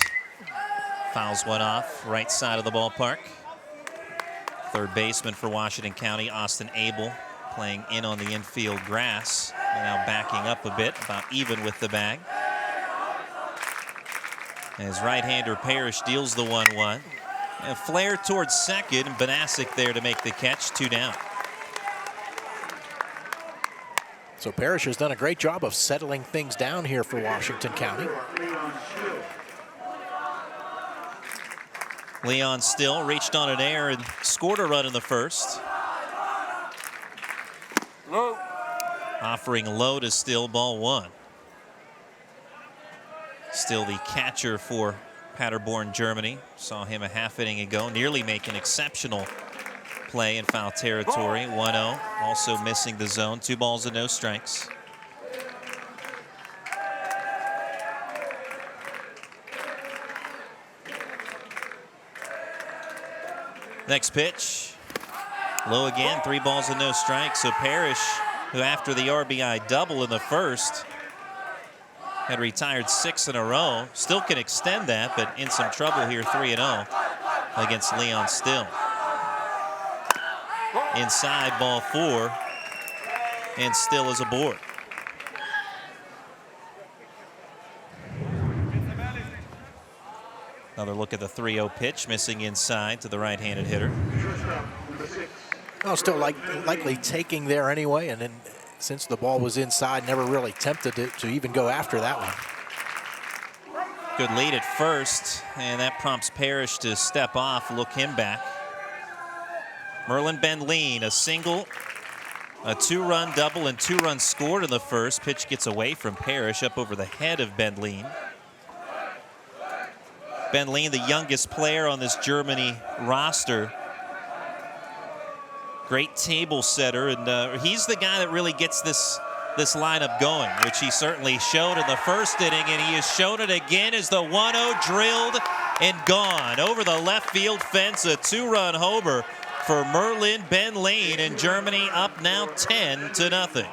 Fouls one off, right side of the ballpark. Third baseman for Washington County, Austin Abel, playing in on the infield grass. Now backing up a bit, about even with the bag. As right-hander Parrish deals the 1-1. A flare towards second, and Banasic there to make the catch, 2 down. So Parrish has done a great job of settling things down here for Washington County. Leon Still reached on an error and scored a run in the first. Low. Offering low to Still, ball 1. Still the catcher for Paderborn, Germany. Saw him a half inning ago, nearly make an exceptional play in foul territory. 1-0, also missing the zone. 2 balls and no strikes. Next pitch, low again, 3 balls and no strikes. So Parrish, who after the RBI double in the first, had retired 6 in a row, still can extend that, but in some trouble here, 3-0 against Leon Still. Inside, ball 4, and Still is aboard. Another look at the 3-0 pitch, missing inside to the right-handed hitter. Well, still likely taking there anyway, and then since the ball was inside, never really tempted to even go after that one. Good lead at first, and that prompts Parrish to step off, look him back. Merlin Benleen, a single, a 2-run double, and 2 runs scored in the first. Pitch gets away from Parrish, up over the head of Benleen. Benleen, the youngest player on this Germany roster. Great table setter, and he's the guy that really gets this lineup going, which he certainly showed in the first inning, and he has shown it again as the 1-0 drilled and gone. Over the left field fence, a 2-run homer for Merlin Benleen, and Germany up now 10-0.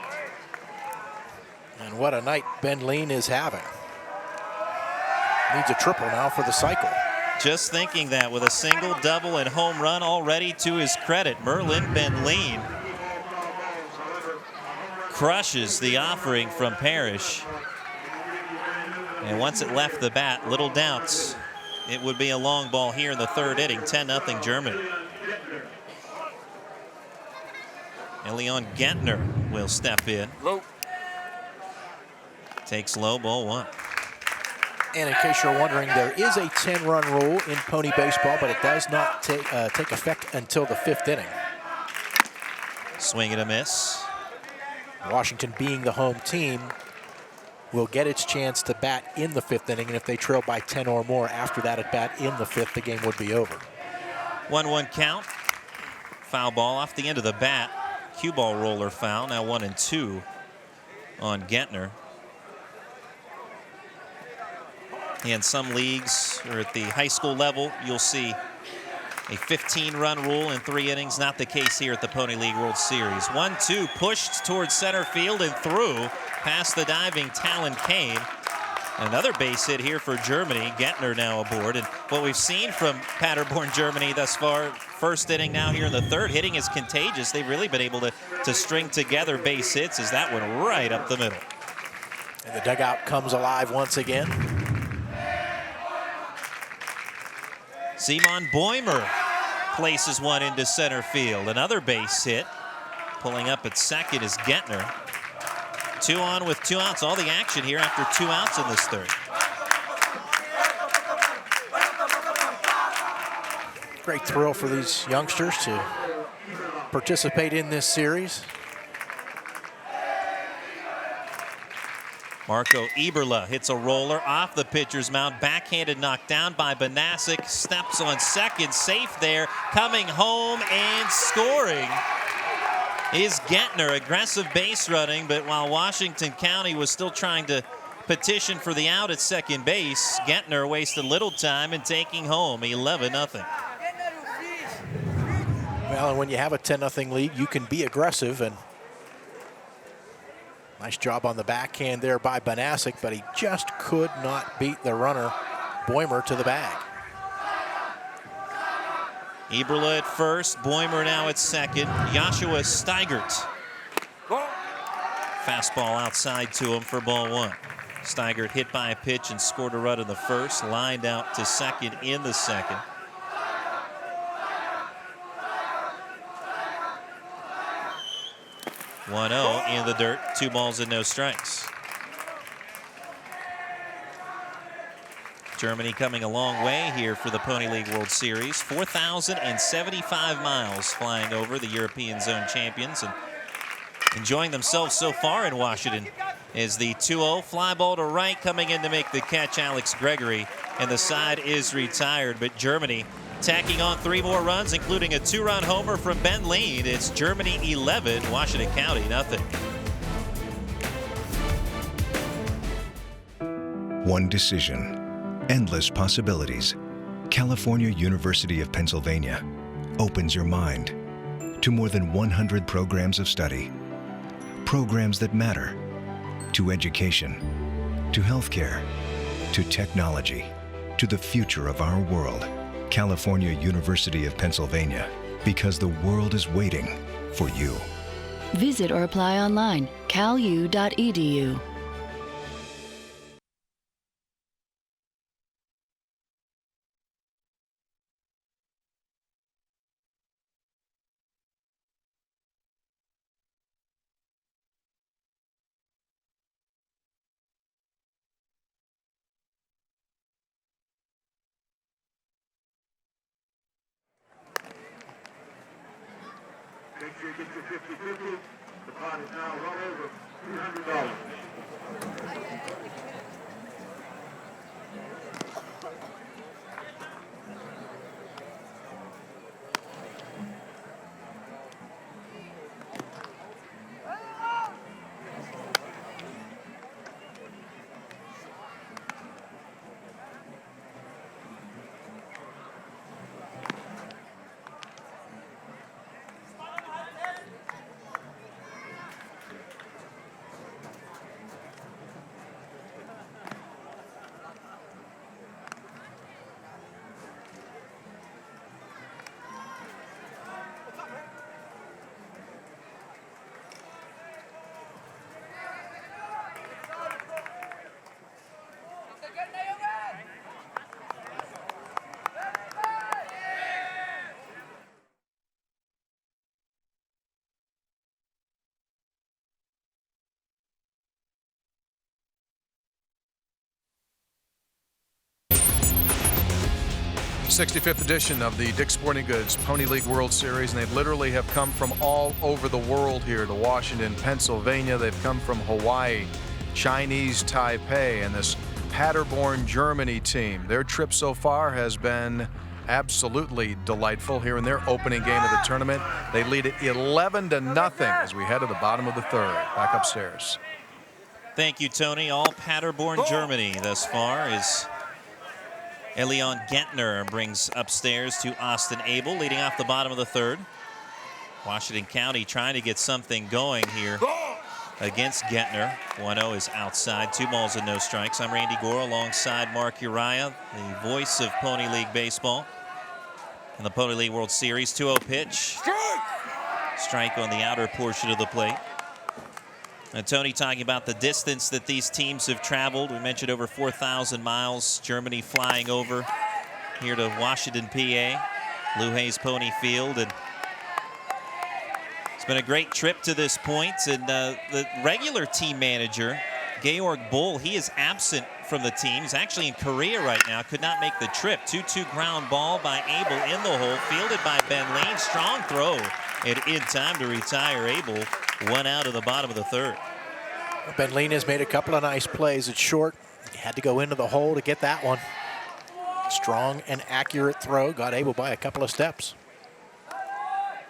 And what a night Benleen is having. Needs a triple now for the cycle. Just thinking that with a single, double, and home run already to his credit. Merlin Benleen crushes the offering from Parrish. And once it left the bat, little doubts it would be a long ball here in the third inning. 10-0 Germany. And Leon Gentner will step in. Low. Takes low, ball 1. And in case you're wondering, there is a 10-run rule in pony baseball, but it does not take effect until the 5th inning. Swing and a miss. Washington, being the home team, will get its chance to bat in the 5th inning, and if they trail by 10 or more after that at bat in the 5th, the game would be over. 1-1 count. Foul ball off the end of the bat. Cue ball roller foul. Now 1-2 on Gentner. In some leagues, or at the high school level, you'll see a 15-run rule in 3 innings. Not the case here at the Pony League World Series. 1-2 pushed towards center field and through past the diving Talon Kane. Another base hit here for Germany. Gentner now aboard. And what we've seen from Paderborn, Germany thus far, first inning now here in the third, hitting is contagious. They've really been able to string together base hits as that one right up the middle. And the dugout comes alive once again. Simon Boimer places one into center field. Another base hit. Pulling up at second is Gentner. 2 on with 2 outs. All the action here after 2 outs in this third. Great thrill for these youngsters to participate in this series. Marco Eberle hits a roller off the pitcher's mound. Backhanded knocked down by Banasic. Steps on second, safe there. Coming home and scoring is Gentner. Aggressive base running, but while Washington County was still trying to petition for the out at second base, Gentner wasted little time in taking home 11-0. Well, and when you have a 10-0 lead, you can be aggressive, and Nice job on the backhand there by Banasic, but he just could not beat the runner, Boimer, to the bag. Eberle at first, Boimer now at second. Joshua Steigert. Fastball outside to him for ball one. Steigert hit by a pitch and scored a run in the first, lined out to second in the second. (1-0) in the dirt, 2 balls and no strikes. Germany coming a long way here for the Pony League World Series. 4,075 miles flying over, the European Zone champions, and enjoying themselves so far in Washington. Is the 2-0 fly ball to right, coming in to make the catch, Alex Gregory, and the side is retired. But Germany tacking on 3 more runs, including a 2-run homer from Ben Lean. It's Germany 11, Washington County nothing. One decision, endless possibilities. California University of Pennsylvania opens your mind to more than 100 programs of study. Programs that matter to education, to healthcare, to technology, to the future of our world. California University of Pennsylvania, because the world is waiting for you. Visit or apply online, calu.edu. Make sure you get your 50-50. The pot is now well over $300. The 65th edition of the Dick's Sporting Goods Pony League World Series, and they literally have come from all over the world here to Washington, Pennsylvania. They've come from Hawaii, Chinese Taipei, and this Paderborn, Germany team. Their trip so far has been absolutely delightful here in their opening game of the tournament. They lead it 11-0 as we head to the bottom of the third. Back upstairs. Thank you, Tony. All Paderborn, Germany thus far as Elion Gentner brings upstairs to Austin Abel, leading off the bottom of the third. Washington County trying to get something going here against Gentner. 1-0 is outside, 2 balls and no strikes. I'm Randy Gore alongside Mark Uriah, the voice of Pony League Baseball in the Pony League World Series. 2-0 pitch. Strike on the outer portion of the plate. And Tony talking about the distance that these teams have traveled. We mentioned over 4,000 miles. Germany flying over here to Washington, PA, Lou Hayes Pony Field. And it's been a great trip to this point. And the regular team manager, Georg Bull, he is absent from the team. He's actually in Korea right now. Could not make the trip. 2-2 ground ball by Abel in the hole. Fielded by Ben Lean. Strong throw. And in time to retire Abel. 1 out of the bottom of the third. Ben Lean has made a couple of nice plays. It's short. He had to go into the hole to get that one. Strong and accurate throw. Got Abel by a couple of steps.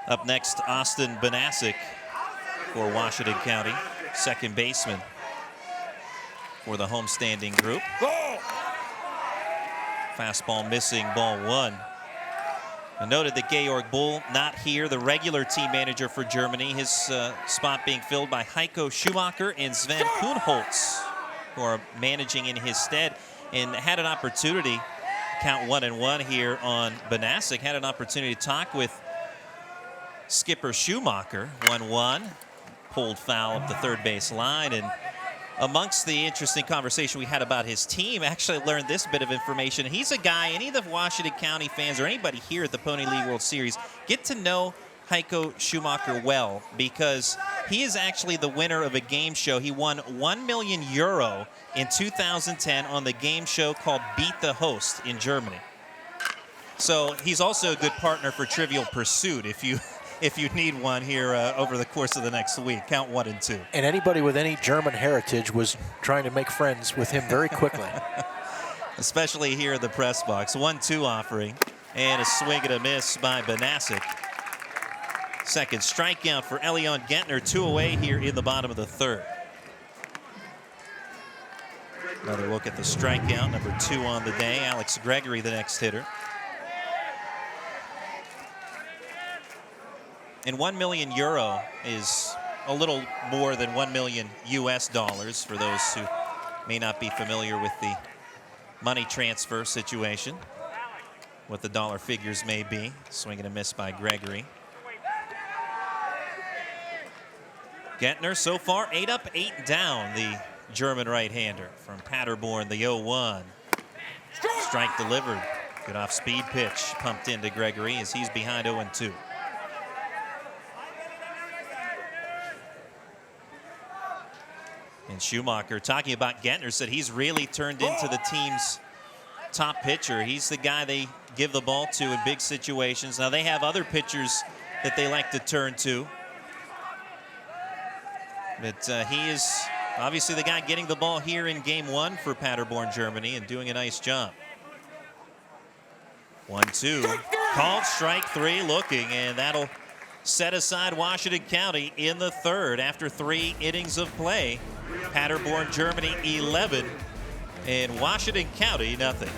Up next, Austin Banasic for Washington County. Second baseman for the homestanding group. Fastball missing, ball 1. I noted that Georg Bull not here, the regular team manager for Germany. His spot being filled by Heiko Schumacher and Sven Kuhnholz, who are managing in his stead, and had an opportunity, count 1-1 here on Banasek, had an opportunity to talk with skipper Schumacher, 1-1, pulled foul up the third base line, and amongst the interesting conversation we had about his team, actually learned this bit of information. He's a guy, any of the Washington County fans or anybody here at the Pony League World Series, get to know Heiko Schumacher well, because he is actually the winner of a game show. He won €1 million in 2010 on the game show called Beat the Host in Germany. So he's also a good partner for Trivial Pursuit if you need one here over the course of the next week. Count 1 and 2. And anybody with any German heritage was trying to make friends with him very quickly. Especially here in the press box. 1-2 offering and a swing and a miss by Banasek. Second strikeout for Elion Gentner, 2 away here in the bottom of the third. Another look at the strikeout, number 2 on the day. Alex Gregory, the next hitter. And €1 million is a little more than $1 million US for those who may not be familiar with the money transfer situation, what the dollar figures may be. Swing and a miss by Gregory. Gentner so far 8 up, 8 down, the German right-hander from Paderborn, the 0-1. Strike delivered. Good off-speed pitch pumped into Gregory as he's behind 0-2. And Schumacher, talking about Gentner, said he's really turned into the team's top pitcher. He's the guy they give the ball to in big situations. Now, they have other pitchers that they like to turn to. But he is obviously the guy getting the ball here in Game 1 for Paderborn, Germany, and doing a nice job. 1-2. Called strike 3 looking, and that'll set aside Washington County in the third after 3 innings of play. Paderborn, Germany 11, and Washington County nothing.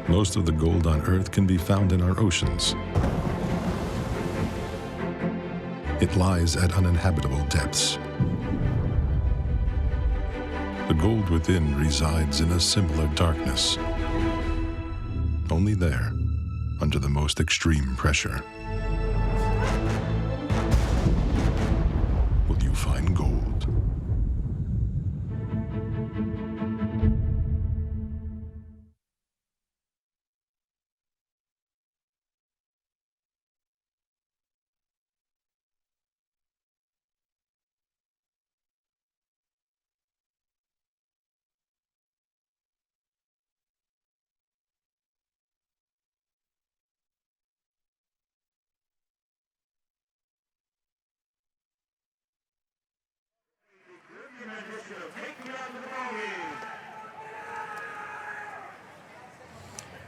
Most of the gold on Earth can be found in our oceans. It lies at uninhabitable depths. The gold within resides in a similar darkness. Only there, under the most extreme pressure, will you find gold.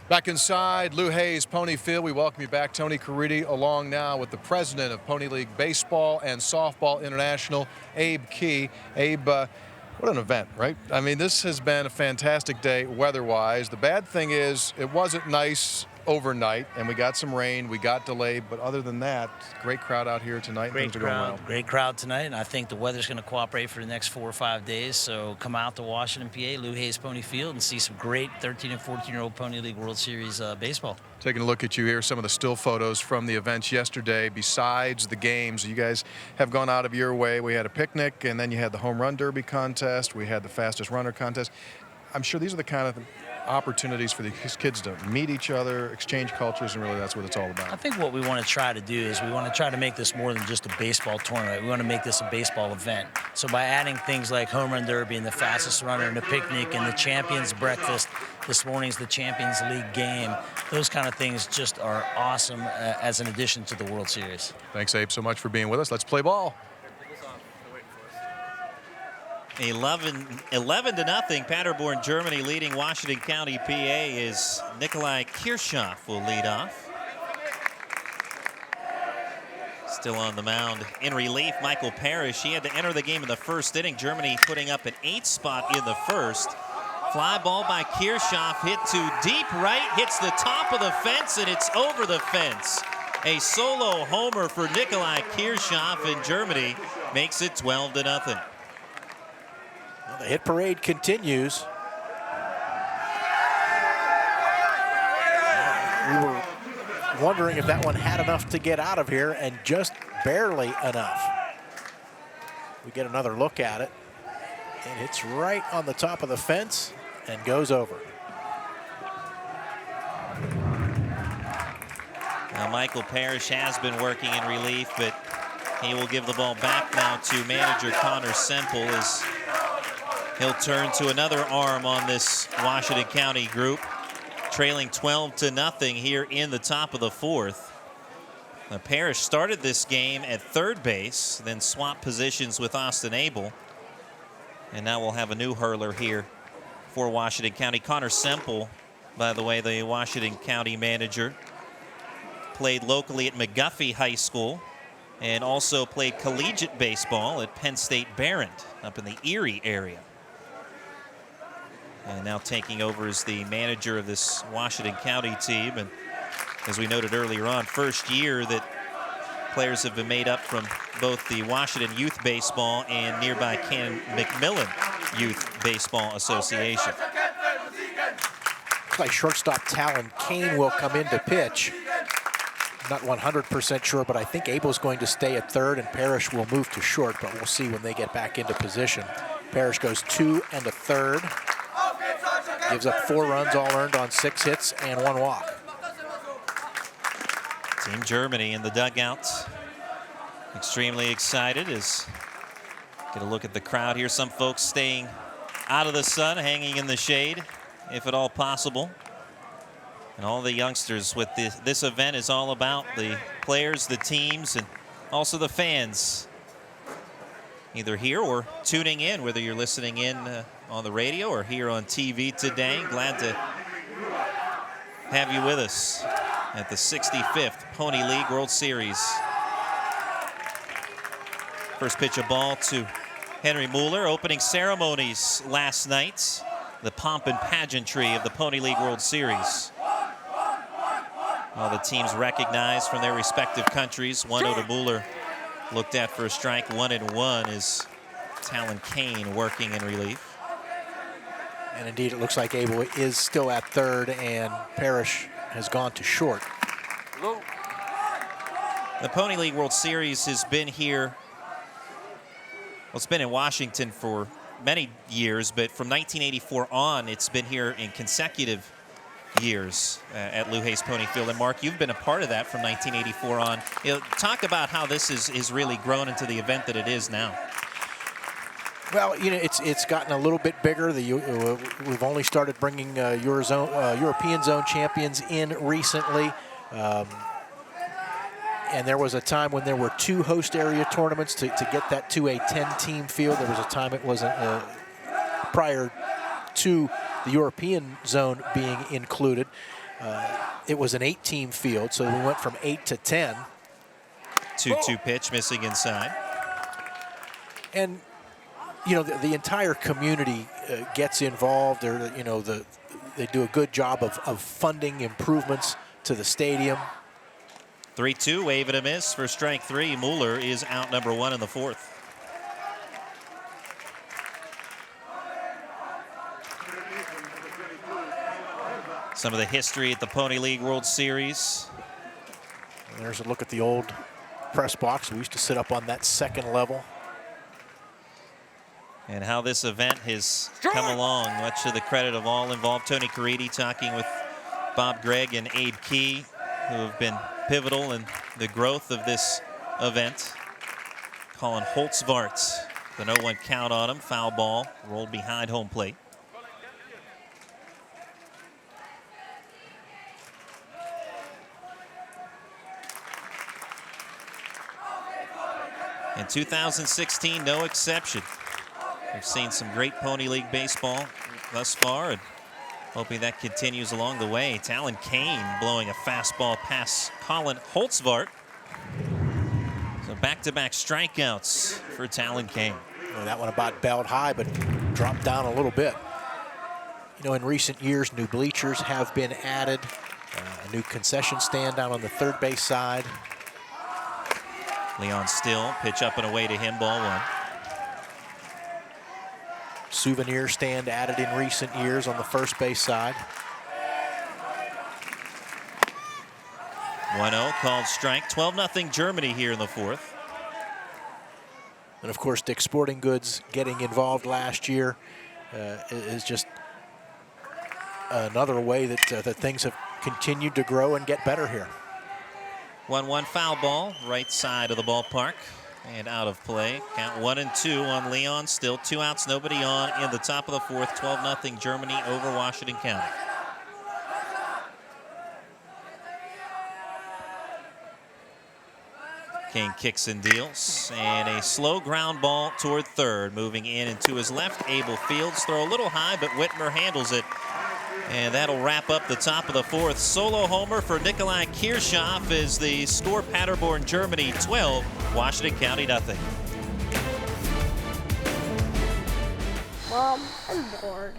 Back inside Lou Hayes Pony Field, we welcome you back. Tony Caridi along now with the president of Pony League Baseball and Softball International, Abe Key. Abe, what an event, right? I mean, this has been a fantastic day weather-wise. The bad thing is it wasn't nice overnight, and we got some rain, we got delayed, but other than that, great crowd out here tonight. Great crowd, great crowd tonight, and I think the weather's going to cooperate for the next 4 or 5 days. So come out to Washington, PA, Lou Hayes Pony Field, and see some great 13 and 14-year-old Pony League World Series baseball. Taking a look at you here, some of the still photos from the events yesterday. Besides the games, you guys have gone out of your way. We had a picnic, and then you had the home run derby contest. We had the fastest runner contest. I'm sure these are the kind of opportunities for these kids to meet each other, exchange cultures, and really that's what it's all about. I think what we want to try to do is we want to try to make this more than just a baseball tournament. We want to make this a baseball event. So by adding things like home run derby and the fastest runner and the picnic and the champions breakfast, this morning's the Champions League game, those kind of things just are awesome as an addition to the World Series. Thanks, Abe, so much for being with us. Let's play ball. 11-0, Paderborn, Germany leading Washington County, PA, is Nikolai Kirchhoff will lead off. Still on the mound in relief, Michael Parrish. He had to enter the game in the first inning. Germany putting up an 8 spot in the first. Fly ball by Kirchhoff, hit to deep right, hits the top of the fence, and it's over the fence. A solo homer for Nikolai Kirchhoff, and Germany makes it 12-0. Well, the hit parade continues. We were wondering if that one had enough to get out of here, and just barely enough. We get another look at it, and it's right on the top of the fence and goes over. Now, Michael Parrish has been working in relief, but he will give the ball back now to manager Connor Semple as he'll turn to another arm on this Washington County group, trailing 12-0 here in the top of the fourth. Now, Parrish started this game at third base, then swapped positions with Austin Abel. And now we'll have a new hurler here for Washington County. Connor Semple, by the way, the Washington County manager, played locally at McGuffey High School and also played collegiate baseball at Penn State Barron up in the Erie area. And now taking over as the manager of this Washington County team. And as we noted earlier on, first year that players have been made up from both the Washington Youth Baseball and nearby Canon McMillan Youth Baseball Association. Looks like shortstop Talon Kane will come in to pitch. Not 100% sure, but I think Abel's going to stay at third and Parrish will move to short, but we'll see when they get back into position. Parrish goes 2 1/3. Gives up 4 runs, all earned on 6 hits and 1 walk. Team Germany in the dugouts, extremely excited. As get a look at the crowd here. Some folks staying out of the sun, hanging in the shade, if at all possible. And all the youngsters with this event is all about the players, the teams, and also the fans, either here or tuning in, whether you're listening in on the radio or here on TV today. Glad to have you with us at the 65th Pony League World Series. First pitch of ball to Henry Mueller, opening ceremonies last night. The pomp and pageantry of the Pony League World Series. All the teams recognized from their respective countries. 1-0 to Mueller, looked at for a strike. 1-1 is Talon Kane working in relief. And indeed, it looks like Abel is still at third and Parrish has gone to short. The Pony League World Series has been here. Well, it's been in Washington for many years, but from 1984 on, it's been here in consecutive years at Lou Hayes Pony Field. And Mark, you've been a part of that from 1984 on. Talk about how this is really grown into the event that it is now. Well, you know, it's gotten a little bit bigger. We've only started bringing European Zone champions in recently. And there was a time when there were 2 host area tournaments to get that to a 10-team field. There was a time it wasn't prior to the European Zone being included. It was an 8-team field, so we went from 8 to 10. 2-2 pitch, missing inside. And you know, the entire community gets involved. They do a good job of funding improvements to the stadium. 3-2, wave and a miss for strike 3. Mueller is out number 1 in the fourth. Some of the history at the Pony League World Series. And there's a look at the old press box. We used to sit up on that second level. And how this event has come along, much to the credit of all involved. Tony Caridi talking with Bob Gregg and Abe Key, who have been pivotal in the growth of this event. Colin Holtzvart, the 0-1 count on him, foul ball, rolled behind home plate. In 2016, no exception. We've seen some great Pony League baseball thus far, and hoping that continues along the way. Talon Kane blowing a fastball past Colin Holtzvart. So back-to-back strikeouts for Talon Kane. Well, that one about belled high, but dropped down a little bit. You know, in recent years, new bleachers have been added, a new concession stand down on the third base side. Leon Still, pitch up and away to him, ball one. Souvenir stand added in recent years on the first base side. 1-0 called strike. 12-0 Germany here in the fourth. And of course, Dick's Sporting Goods getting involved last year is just another way that that things have continued to grow and get better here. 1-1 foul ball, right side of the ballpark, and out of play. Count 1-2 on Leon. Still 2 outs, nobody on in the top of the fourth. 12-0 Germany over Washington County. Kane kicks and deals, and a slow ground ball toward third. Moving in and to his left, Abel Fields. Throw a little high, but Whitmer handles it. And that'll wrap up the top of the fourth. Solo homer for Nikolai Kirchhoff is the score. Paderborn, Germany 12, Washington County nothing. Mom, I'm bored.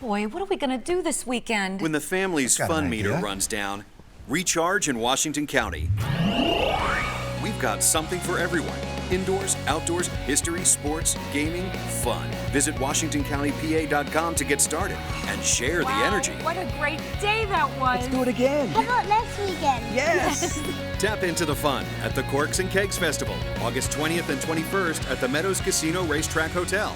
Boy, what are we going to do this weekend? When the family's fun meter runs down, recharge in Washington County. We've got something for everyone. Indoors, outdoors, history, sports, gaming, fun. Visit WashingtonCountyPA.com to get started and share the energy. What a great day that was. Let's do it again. How about next weekend? Yes. Tap into the fun at the Corks and Kegs Festival, August 20th and 21st at the Meadows Casino Racetrack Hotel.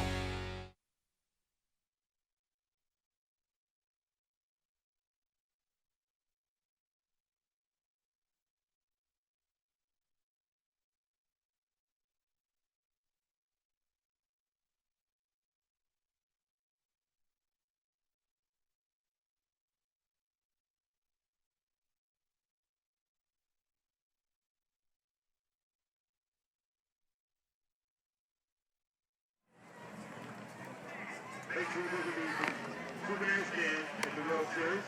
Souvenir stand at the World Series.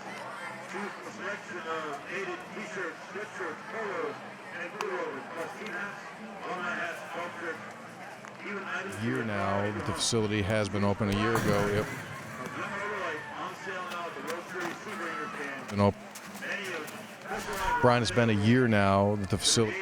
Choose a selection of faded t-shirts, sweatshirts, polos, and pullovers, plus ski hats, all-night hats, golf trips, even items. A year now that the facility has been open. A year ago, it Brian, it's been a year now that the facility.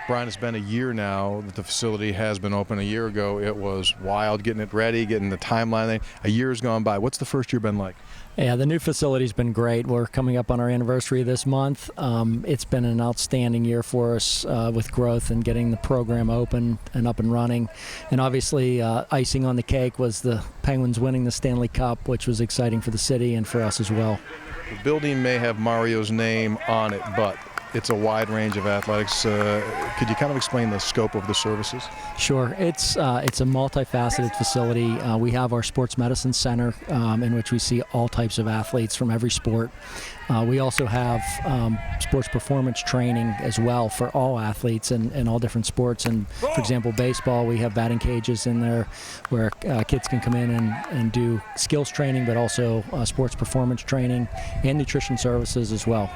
Brian, it's been a year now that the facility has been open. A year ago, it was wild getting it ready, getting the timeline. A year's gone by. What's the first year been like? Yeah, the new facility's been great. We're coming up on our anniversary this month. It's been an outstanding year for us with growth and getting the program open and up and running. And obviously, icing on the cake was the Penguins winning the Stanley Cup, which was exciting for the city and for us as well. The building may have Mario's name on it, but it's a wide range of athletics. Could you kind of explain the scope of the services? Sure. It's a multifaceted facility. We have our sports medicine center in which we see all types of athletes from every sport. We also have sports performance training as well for all athletes in all different sports. And for example, baseball, we have batting cages in there where kids can come in and do skills training, but also sports performance training and nutrition services as well.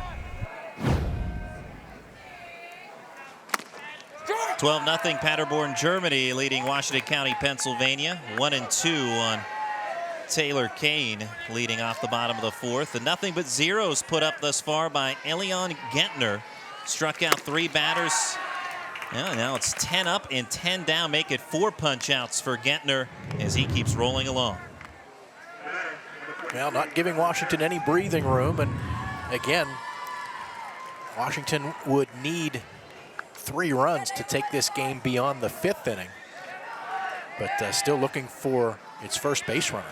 12-0 Paderborn, Germany, leading Washington County, Pennsylvania. 1-2 on Taylor Kane, leading off the bottom of the fourth. And nothing but zeros put up thus far by Elion Gentner. Struck out 3 batters. Now it's 10 up and 10 down. Make it 4 punch-outs for Gentner as he keeps rolling along. Well, not giving Washington any breathing room. And again, Washington would need 3 runs to take this game beyond the 5th inning, but still looking for its first base runner.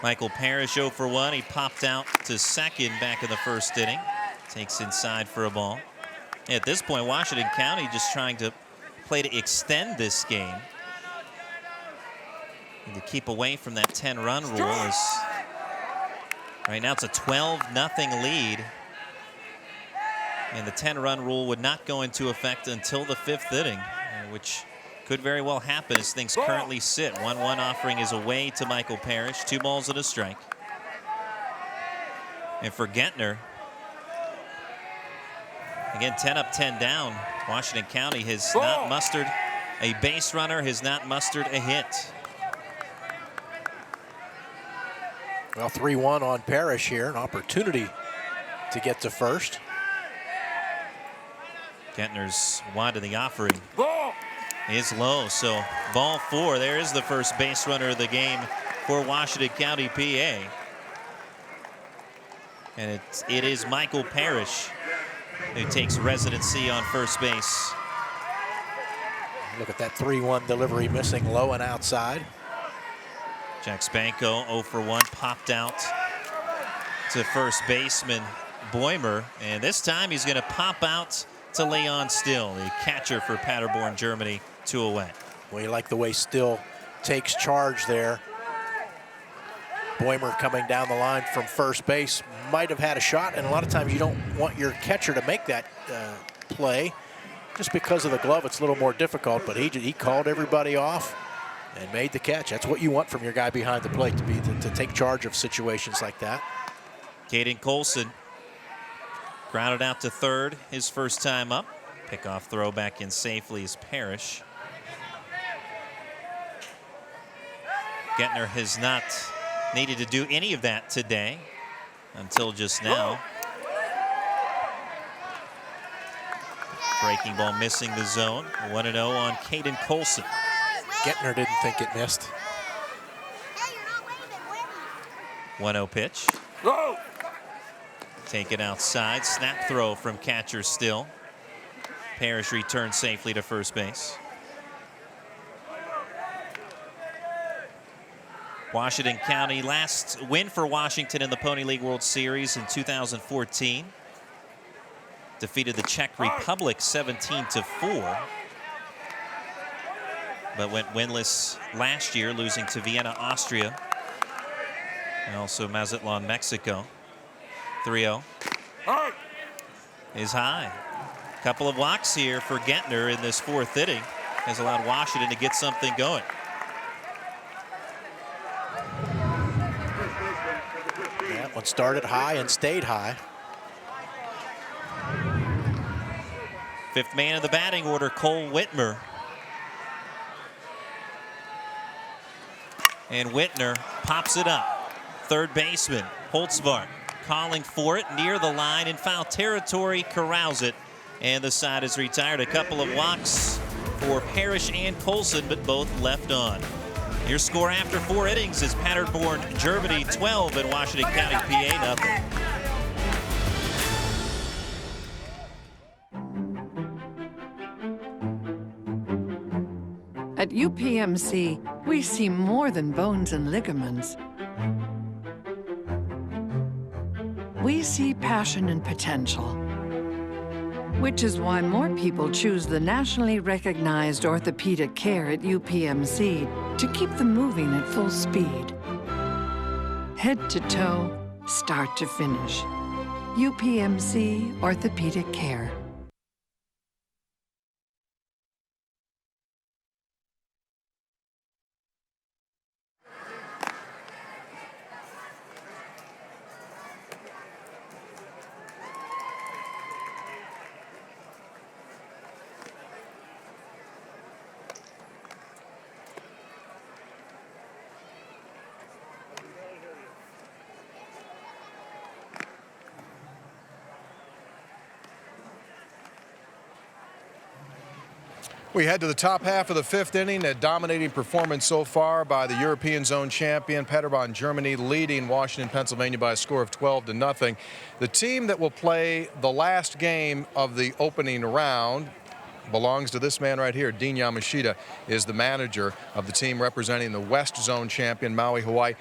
Michael Parrish 0 for 1. He popped out to second back in the first inning. Takes inside for a ball. At this point, Washington County just trying to play to extend this game and to keep away from that 10-run rule. Right now it's a 12-0 lead, and the 10-run rule would not go into effect until the 5th inning, which could very well happen as things currently sit. 1-1 offering is away to Michael Parrish. 2 balls and a strike. And for Gentner, again, 10 up, 10 down. Washington County has not mustered a base runner, has not mustered a hit. Well, 3-1 on Parrish here, an opportunity to get to first. Gentner's wide of the offering is low, so ball 4. There is the first base runner of the game for Washington County, PA. And it is Michael Parrish who takes residency on first base. Look at that 3-1 delivery, missing low and outside. Jack Spanko 0 for 1, popped out to first baseman Boimer, and this time he's going to pop out to Leon Still, the catcher for Paderborn, Germany, 2 away. Well, you like the way Still takes charge there. Boimer coming down the line from first base might have had a shot, and a lot of times you don't want your catcher to make that play. Just because of the glove, it's a little more difficult, but he called everybody off and made the catch. That's what you want from your guy behind the plate, to take charge of situations like that. Caden Colson grounded out to third his first time up. Pickoff throw back in safely as Parrish. Gentner has not needed to do any of that today until just now. Breaking ball missing the zone. 1-0 on Caden Colson. Gentner didn't think it missed. 1-0 pitch. Taken outside. Snap throw from catcher Still. Parrish returns safely to first base. Washington County, last win for Washington in the Pony League World Series in 2014. Defeated the Czech Republic 17-4. But went winless last year, losing to Vienna, Austria. And also Mazatlan, Mexico. 3-0 is high. Couple of walks here for Gentner in this 4th inning has allowed Washington to get something going. That one started high and stayed high. 5th man of the batting order, Cole Whitmer. And Whitner pops it up. Third baseman, Holtzbart, calling for it near the line in foul territory, corrals it, and the side is retired. A couple of walks for Parrish and Colson, but both left on. Your score after 4 innings is Paderborn, Germany 12 and Washington County, PA 0. At UPMC, we see more than bones and ligaments. We see passion and potential, which is why more people choose the nationally recognized orthopedic care at UPMC to keep them moving at full speed. Head to toe, start to finish. UPMC Orthopedic Care. We head to the top half of the 5th inning. A dominating performance so far by the European Zone champion, Paderborn, Germany, leading Washington, Pennsylvania by a score of 12-0. The team that will play the last game of the opening round belongs to this man right here. Dean Yamashita is the manager of the team representing the West Zone champion, Maui, Hawaii.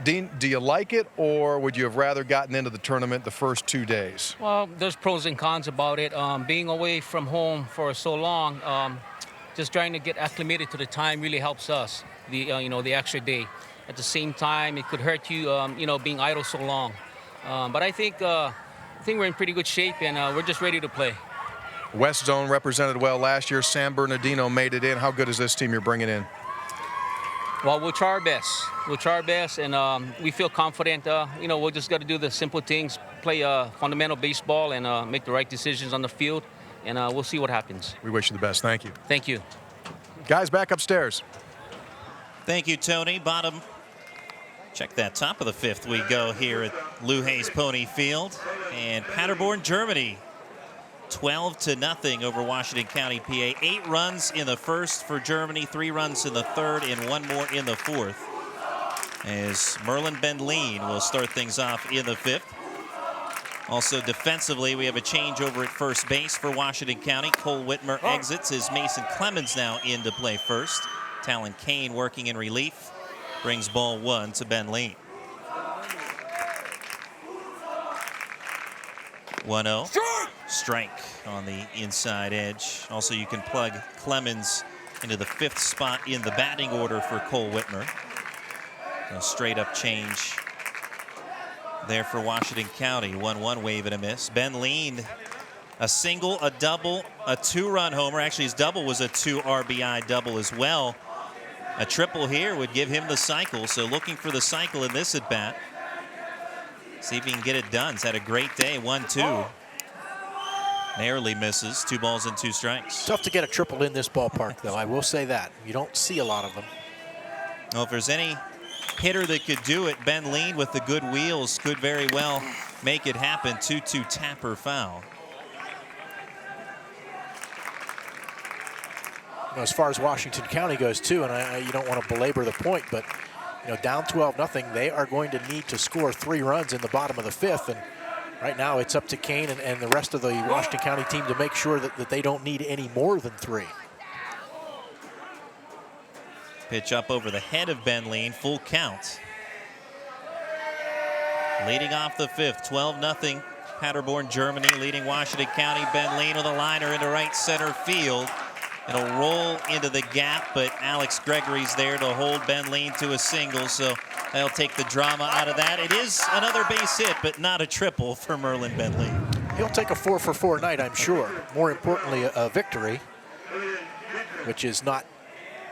Dean, do you like it, or would you have rather gotten into the tournament the first 2 days? Well, there's pros and cons about it. Being away from home for so long, just trying to get acclimated to the time really helps us. The extra day. At the same time, it could hurt you, being idle so long. But I think we're in pretty good shape, and we're just ready to play. West Zone represented well last year. San Bernardino made it in. How good is this team you're bringing in? Well, we'll try our best. We'll try our best, and we feel confident. We'll just got to do the simple things, play fundamental baseball, and make the right decisions on the field, and we'll see what happens. We wish you the best. Thank you. Thank you. Guys, back upstairs. Thank you, Tony. Bottom. Check that top of the fifth we go here at Lou Hayes Pony Field. And Paderborn, Germany, 12-0 over Washington County, PA. 8 runs in the first for Germany, 3 runs in the third, and 1 more in the fourth. As Merlin Benleen will start things off in the fifth. Also defensively, we have a change over at first base for Washington County. Cole Whitmer exits as Mason Clemens now into play first. Talon Kane working in relief. Brings ball 1 to Benleen. 1-0. Strike on the inside edge. Also, you can plug Clemens into the 5th spot in the batting order for Cole Whitmer. A straight up change there for Washington County. 1-1 wave and a miss. Benleen, a single, a double, a 2-run homer. Actually, his double was a 2 RBI double as well. A triple here would give him the cycle. So looking for the cycle in this at bat. See if he can get it done. He's had a great day. 1-2. Narrowly misses. 2 balls and 2 strikes. Tough to get a triple in this ballpark, though. I will say that. You don't see a lot of them. Well, if there's any hitter that could do it, Benleen with the good wheels could very well make it happen. 2-2 tapper foul. As far as Washington County goes, too, and you don't want to belabor the point, but down 12-0, they are going to need to score 3 runs in the bottom of the 5th, and right now it's up to Kane and the rest of the Washington County team to make sure that they don't need any more than 3. Pitch up over the head of Benleen, full count. Leading off the 5th, 12-0, Paderborn, Germany, leading Washington County. Benleen with a liner into right center field. It'll roll into the gap, but Alex Gregory's there to hold Benleen to a single, so that'll take the drama out of that. It is another base hit, but not a triple for Merlin Benleen. He'll take a 4-for-4 night, I'm sure. More importantly, a victory, which is not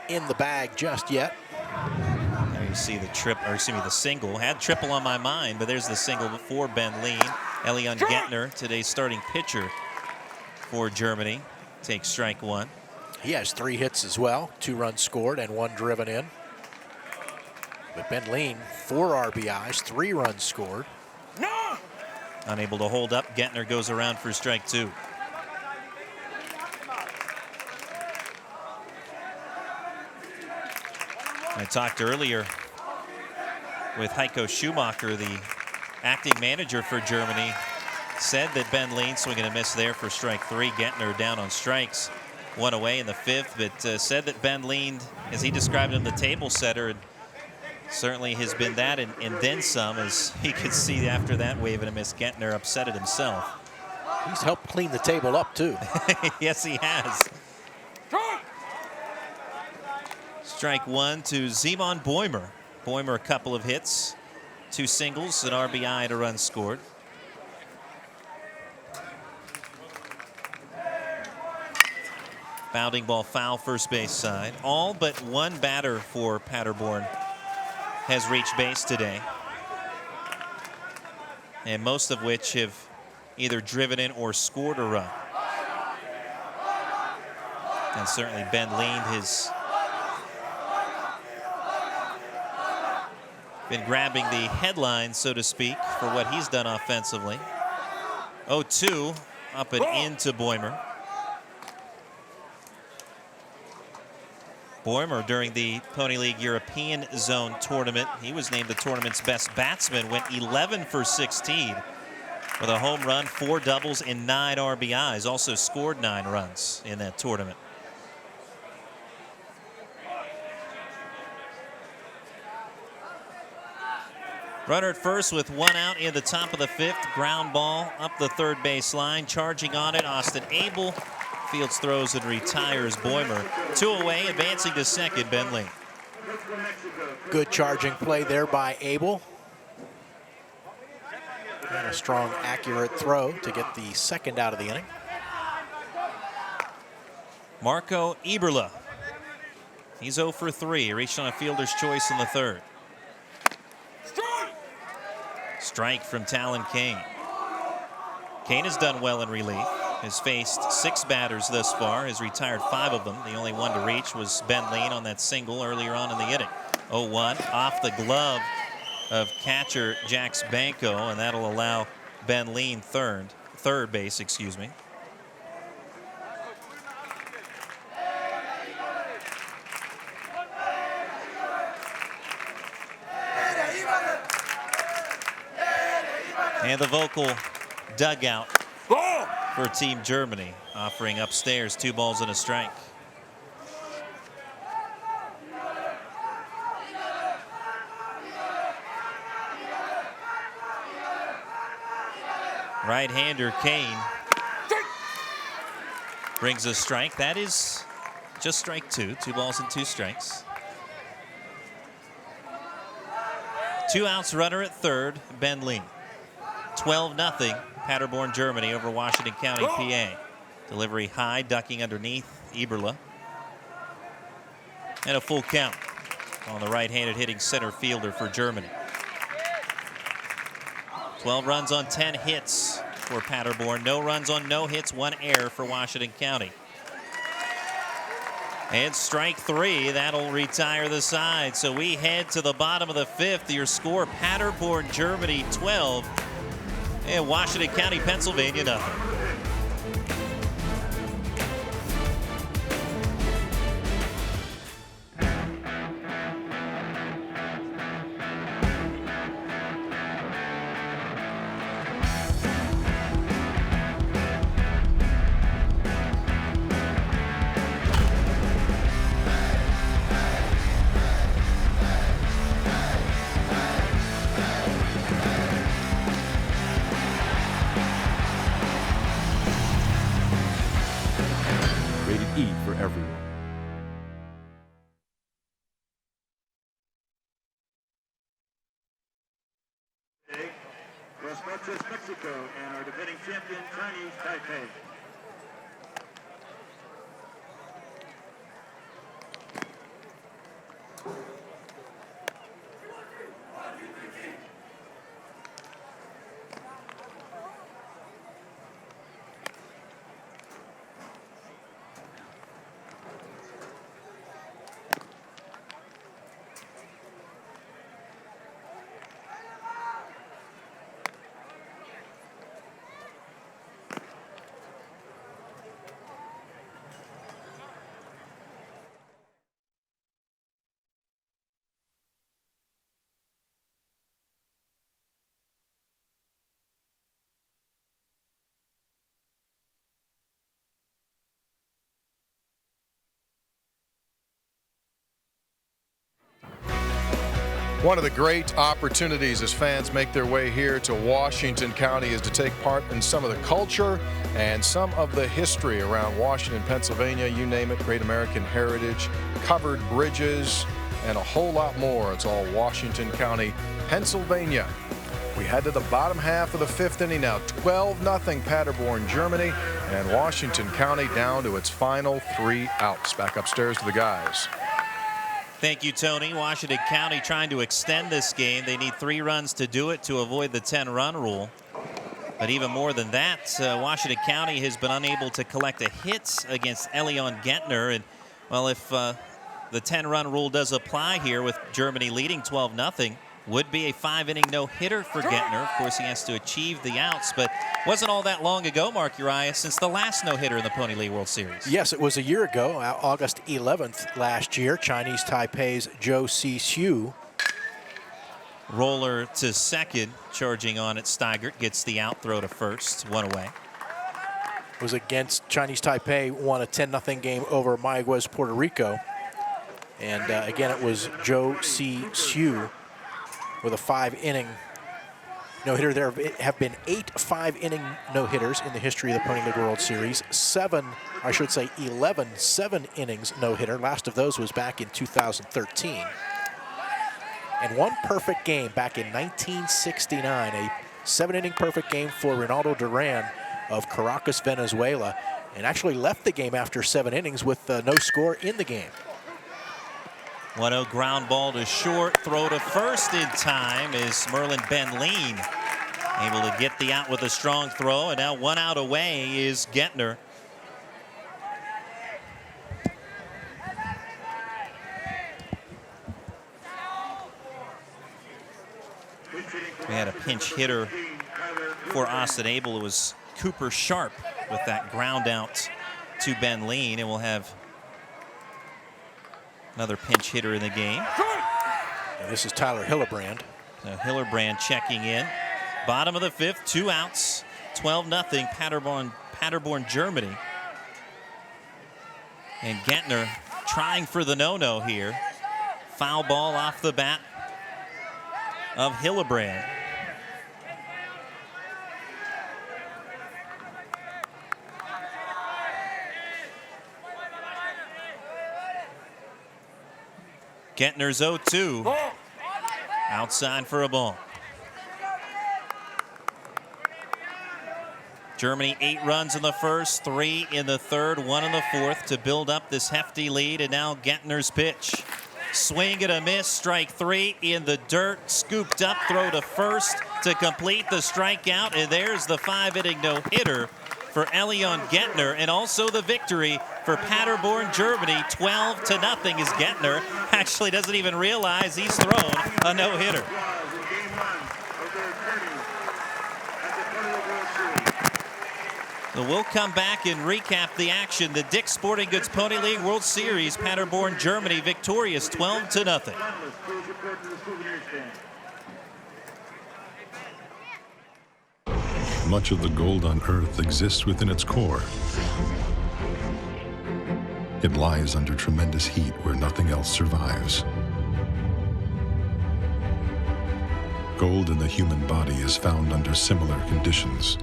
in the bag just yet. There you see the single. Had triple on my mind, but there's the single for Benleen. Elion Gettner, today's starting pitcher for Germany, takes strike 1. He has 3 hits as well, 2 runs scored and 1 driven in. But Benleen, 4 RBIs, 3 runs scored. No! Unable to hold up, Gettner goes around for strike 2. I talked earlier with Heiko Schumacher, the acting manager for Germany, said that Benleen swinging a miss there for strike 3. Gettner down on strikes. 1 away in the 5th, but said that Benleen, as he described him, the table setter, and certainly has been that and then some, as he could see after that wave and a miss. Gettner upset at himself. He's helped clean the table up, too. Yes, he has. Strike 1 to Simon Boimer. Boimer, a couple of hits, 2 singles, an RBI, and a run scored. Bounding ball foul, first base side. All but 1 batter for Paderborn has reached base today, and most of which have either driven in or scored a run. And certainly Benleen has been grabbing the headlines, so to speak, for what he's done offensively. 0-2 up and into Boimer. Boimer, during the Pony League European Zone Tournament, he was named the tournament's best batsman, went 11 for 16 with a home run, 4 doubles, and 9 RBIs. Also scored 9 runs in that tournament. Runner at first with one out in the top of the 5th. Ground ball up the third base line. Charging on it, Austin Abel. Fields throws and retires Boimer. 2 away, advancing to second, Ben Lee. Good charging play there by Abel. And a strong, accurate throw to get the second out of the inning. Marco Eberle. He's 0 for 3. Reached on a fielder's choice in the 3rd. Strike from Talon Kane. Kane has done well in relief. Has faced 6 batters thus far. Has retired 5 of them. The only one to reach was Ben Lean on that single earlier on in the inning. 0-1 off the glove of catcher Jax Banco, and that'll allow Ben Lean third base, excuse me. And the vocal dugout for Team Germany, offering upstairs 2 balls and a strike. Right-hander Kane brings a strike. That is just strike 2. 2 balls and 2 strikes. 2 outs, runner at third, Ben Lee. 12-0 Paderborn, Germany over Washington County, PA. Delivery high, ducking underneath Eberle. And a full count on the right-handed hitting center fielder for Germany. 12 runs on 10 hits for Paderborn. No runs on no hits, 1 error for Washington County. And strike 3, that'll retire the side. So we head to the bottom of the 5th. Your score, Paderborn, Germany 12. And Washington County, Pennsylvania, nothing. Mexico, and our defending champion, Chinese Taipei. One of the great opportunities as fans make their way here to Washington County is to take part in some of the culture and some of the history around Washington, Pennsylvania, you name it, great American heritage, covered bridges, and a whole lot more. It's all Washington County, Pennsylvania. We head to the bottom half of the 5th inning now. 12-0 Paderborn, Germany, and Washington County down to its final 3 outs. Back upstairs to the guys. Thank you, Tony. Washington County trying to extend this game. They need 3 runs to do it to avoid the 10-run rule. But even more than that, Washington County has been unable to collect a hit against Elion Gentner. And, well, if the 10-run rule does apply here with Germany leading 12-0, would be a 5-inning no-hitter for Gentner. Of course, he has to achieve the outs, but wasn't all that long ago, Mark Uriah, since the last no-hitter in the Pony League World Series. Yes, it was a year ago, August 11th last year. Chinese Taipei's Zhou Sixiu. Roller to second, charging on it. Steigert gets the out, throw to first, 1 away. It was against Chinese Taipei, won a 10-0 game over Mayagüez, Puerto Rico. And again, it was Zhou Sixiu with a 5-inning no-hitter. There have been 8 5-inning no-hitters in the history of the Pony League World Series. 11 7-innings no-hitter. Last of those was back in 2013. And one perfect game back in 1969, a 7-inning perfect game for Ronaldo Duran of Caracas, Venezuela, and actually left the game after 7 innings with no score in the game. 1-0 ground ball to short, throw to first in time is Merlin Benleen able to get the out with a strong throw, and now 1 out away is Gettner. We had a pinch hitter for Austin Abel. It was Cooper Sharp with that ground out to Benleen, and we'll have another pinch hitter in the game. And this is Tyler Hillebrand. Hillebrand checking in. Bottom of the 5th, 2 outs, 12-0 Paderborn, Germany. And Gettner trying for the no-no here. Foul ball off the bat of Hillebrand. Gettner's 0-2. Outside for a ball. Germany 8 runs in the first, 3 in the third, 1 in the fourth to build up this hefty lead. And now Gettner's pitch. Swing and a miss, strike 3 in the dirt. Scooped up, throw to first to complete the strikeout. And there's the 5-inning no-hitter for Elion Gettner, and also the victory for Paderborn, Germany. 12-0 as Gettner actually doesn't even realize he's thrown a no-hitter. So we'll come back and recap the action. The Dick's Sporting Goods Pony League World Series, Paderborn, Germany, victorious 12-0. Much of the gold on Earth exists within its core. It lies under tremendous heat where nothing else survives. Gold in the human body is found under similar conditions.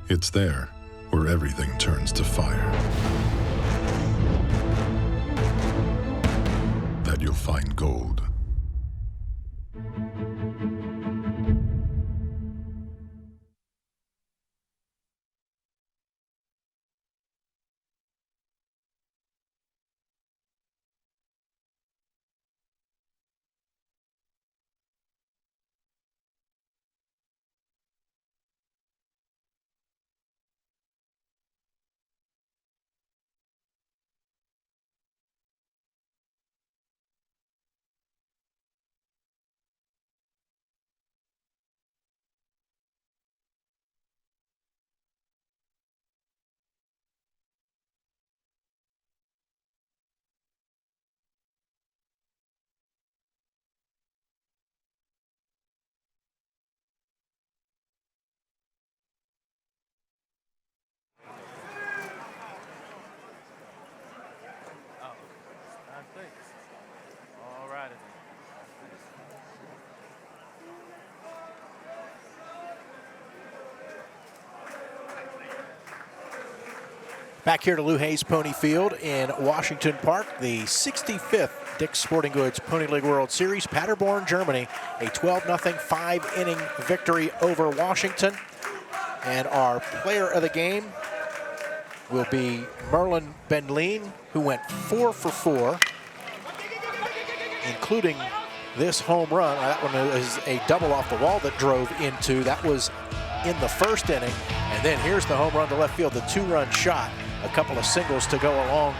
It's there where everything turns to fire that you'll find gold. Back here to Lou Hayes Pony Field in Washington Park, the 65th Dick's Sporting Goods Pony League World Series, Paderborn, Germany, a 12-0 5-inning victory over Washington. And our player of the game will be Merlin Benleen, who went 4 for 4, including this home run. That one is a double off the wall that drove into. That was in the first inning. And then here's the home run to left field, the 2-run shot. A couple of singles to go along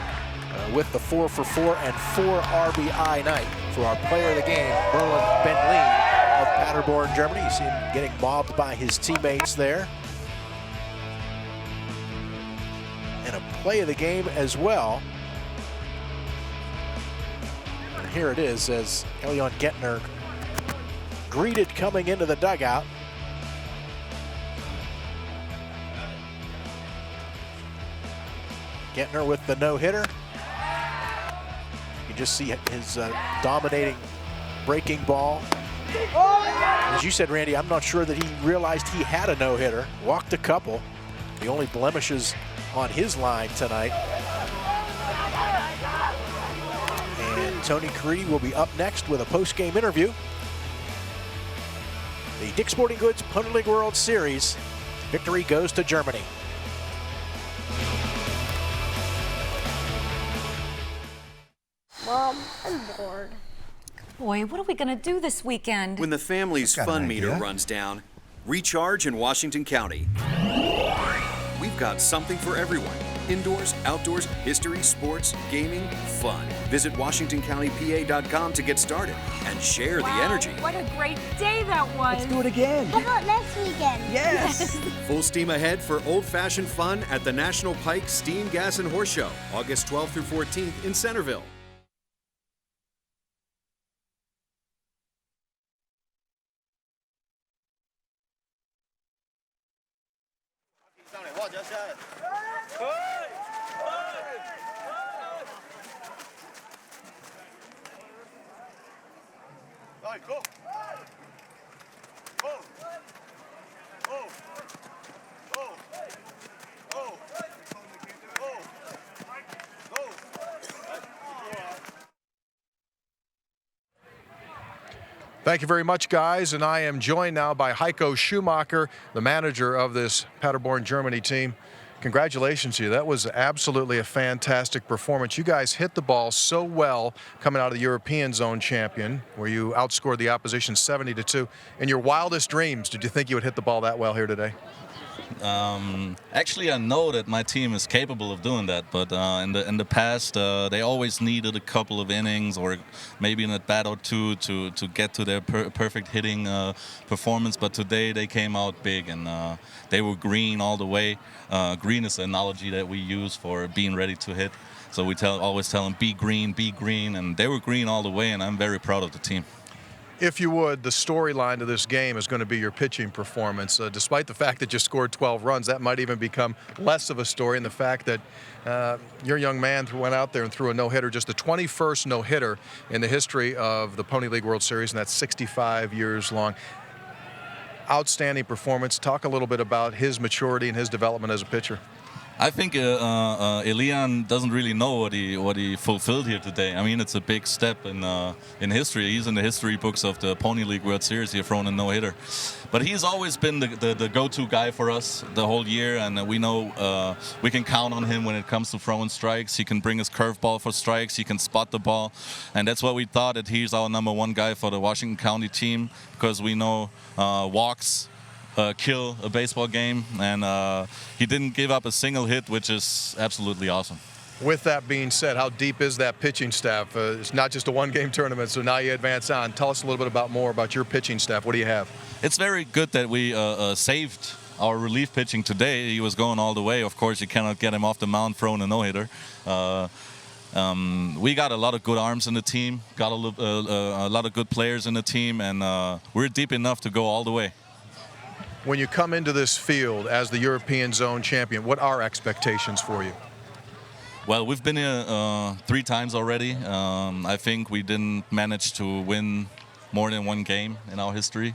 with the 4 for 4 and 4 RBI night for our player of the game, Merlin Benleen of Paderborn, Germany. You see him getting mobbed by his teammates there. And a play of the game as well. And here it is as Elion Gettner greeted coming into the dugout. Gettner with the no-hitter. You just see his dominating breaking ball As you said, Randy, I'm not sure that he realized he had a no-hitter. Walked a couple. The only blemishes on his line tonight. And Tony Caridi will be up next with a post-game interview. The Dick's Sporting Goods Pony League World Series victory goes to Germany. Mom, I'm bored. Boy, what are we going to do this weekend? When the family's fun meter runs down, recharge in Washington County. We've got something for everyone. Indoors, outdoors, history, sports, gaming, fun. Visit WashingtonCountyPA.com to get started and share the energy. What a great day that was. Let's do it again. How about next weekend? Yes. Full steam ahead for old-fashioned fun at the National Pike Steam, Gas, and Horse Show, August 12th through 14th in Centerville. Go. Go. Go. Go. Go. Go. Thank you very much, guys. And I am joined now by Heiko Schumacher, the manager of this Paderborn, Germany team. Congratulations to you. That was absolutely a fantastic performance. You guys hit the ball so well coming out of the European Zone champion, where you outscored the opposition 70-2. In your wildest dreams, did you think you would hit the ball that well here today? Actually, I know that my team is capable of doing that, but in the past, they always needed a couple of innings or maybe an at-bat or two to get to their perfect hitting performance. But today they came out big, and they were green all the way. Green is the analogy that we use for being ready to hit. So we always tell them, be green, and they were green all the way, and I'm very proud of the team. If you would, the storyline to this game is going to be your pitching performance. Despite the fact that you scored 12 runs, that might even become less of a story, and the fact that your young man went out there and threw a no-hitter, just the 21st no-hitter in the history of the Pony League World Series, and that's 65 years long. Outstanding performance. Talk a little bit about his maturity and his development as a pitcher. I think Elian doesn't really know what he fulfilled here today. I mean, it's a big step in history. He's in the history books of the Pony League World Series. He thrown a no-hitter, but he's always been the go-to guy for us the whole year, and we know we can count on him when it comes to throwing strikes. He can bring his curveball for strikes. He can spot the ball, and that's what we thought, that he's our #1 guy for the Washington County team, because we know walks kill a baseball game, and he didn't give up a single hit, which is absolutely awesome. With that being said, how deep is that pitching staff? It's not just a one-game tournament, so now you advance on. Tell us a little bit more about your pitching staff. What do you have? It's very good that we saved our relief pitching today. He was going all the way. Of course, you cannot get him off the mound throwing a no-hitter. We got a lot of good arms in the team, got a lot of good players in the team, and we're deep enough to go all the way. When you come into this field as the European Zone champion, what are expectations for you? Well, we've been here 3 times already. I think we didn't manage to win more than 1 game in our history.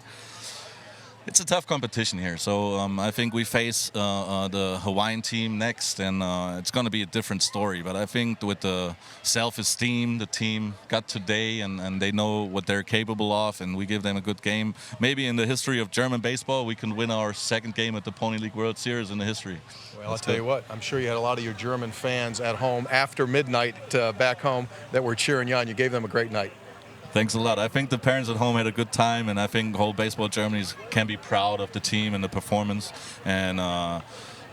It's a tough competition here, so I think we face the Hawaiian team next, and it's going to be a different story. But I think with the self-esteem the team got today, and they know what they're capable of, and we give them a good game. Maybe in the history of German baseball, we can win our 2nd game at the Pony League World Series in the history. Well, I'll tell you what, I'm sure you had a lot of your German fans at home after midnight back home that were cheering you on. You gave them a great night. Thanks a lot. I think the parents at home had a good time, and I think whole baseball Germany can be proud of the team and the performance, and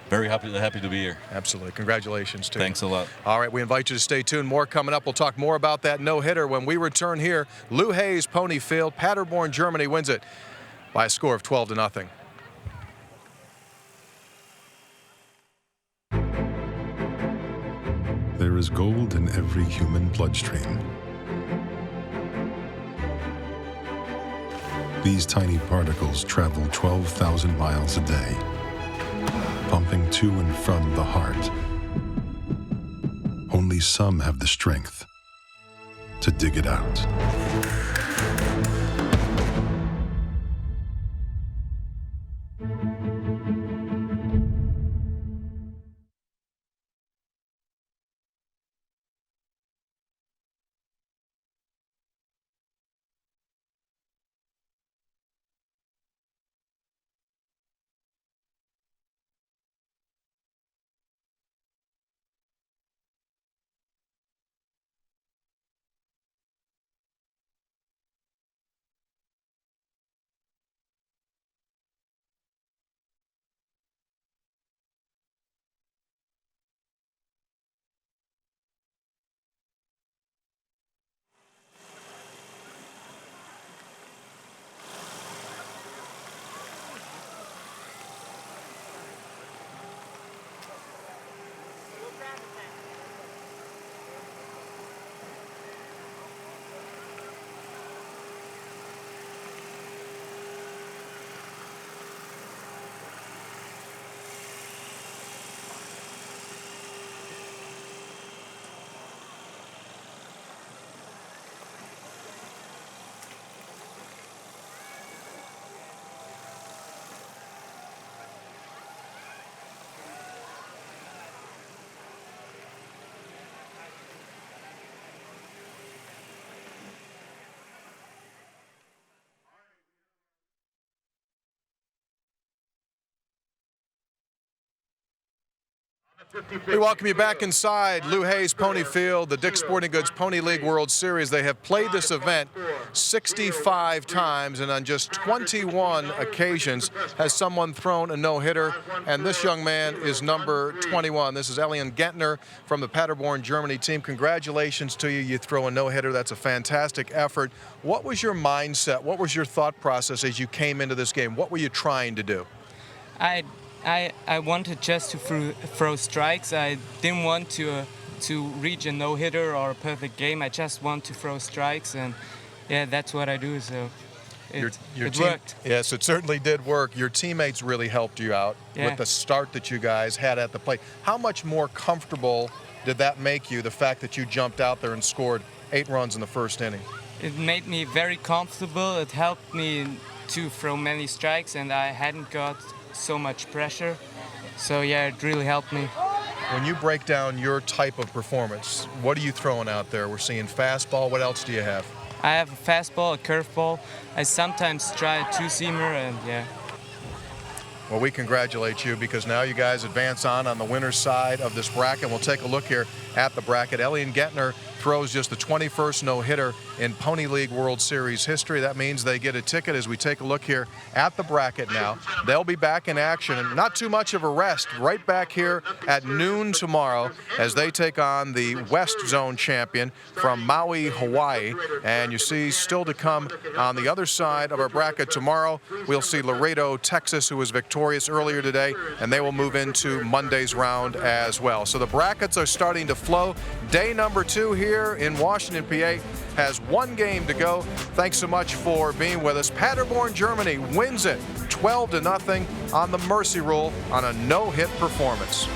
very happy to be here. Absolutely. Congratulations to you. Thanks a lot. All right, we invite you to stay tuned. More coming up. We'll talk more about that no-hitter when we return here. Lou Hayes, Pony Field, Paderborn, Germany wins it by a score of 12-0. There is gold in every human bloodstream. These tiny particles travel 12,000 miles a day, pumping to and from the heart. Only some have the strength to dig it out. We welcome you back inside Lou Hayes Pony Field, the Dick's Sporting Goods Pony League World Series. They have played this event 65 times, and on just 21 occasions has someone thrown a no-hitter, and this young man is number 21. This is Elian Gentner from the Paderborn, Germany team. Congratulations to you. You throw a no-hitter. That's a fantastic effort. What was your mindset? What was your thought process as you came into this game? What were you trying to do? I wanted just to throw strikes. I didn't want to reach a no-hitter or a perfect game. I just want to throw strikes, and yeah, that's what I do. So it worked. Yes, it certainly did work. Your teammates really helped you out with the start that you guys had at the plate. How much more comfortable did that make you, the fact that you jumped out there and scored 8 runs in the first inning? It made me very comfortable. It helped me to throw many strikes, and I hadn't got so much pressure. So yeah, it really helped me. When you break down your type of performance, what are you throwing out there? We're seeing fastball. What else do you have? I have a fastball, a curveball. I sometimes try a two-seamer, and yeah. Well, we congratulate you because now you guys advance on the winner's side of this bracket. We'll take a look here at the bracket. Elian Gentner throws just the 21st no-hitter in Pony League World Series history. That means they get a ticket as we take a look here at the bracket now. They'll be back in action, and not too much of a rest, right back here at noon tomorrow as they take on the West Zone champion from Maui, Hawaii. And you see still to come on the other side of our bracket tomorrow, we'll see Laredo, Texas, who was victorious earlier today, and they will move into Monday's round as well. So the brackets are starting to flow. Day number 2 here in Washington, PA has 1 game to go. Thanks so much for being with us. Paderborn, Germany wins it 12-0 on the mercy rule on a no-hit performance.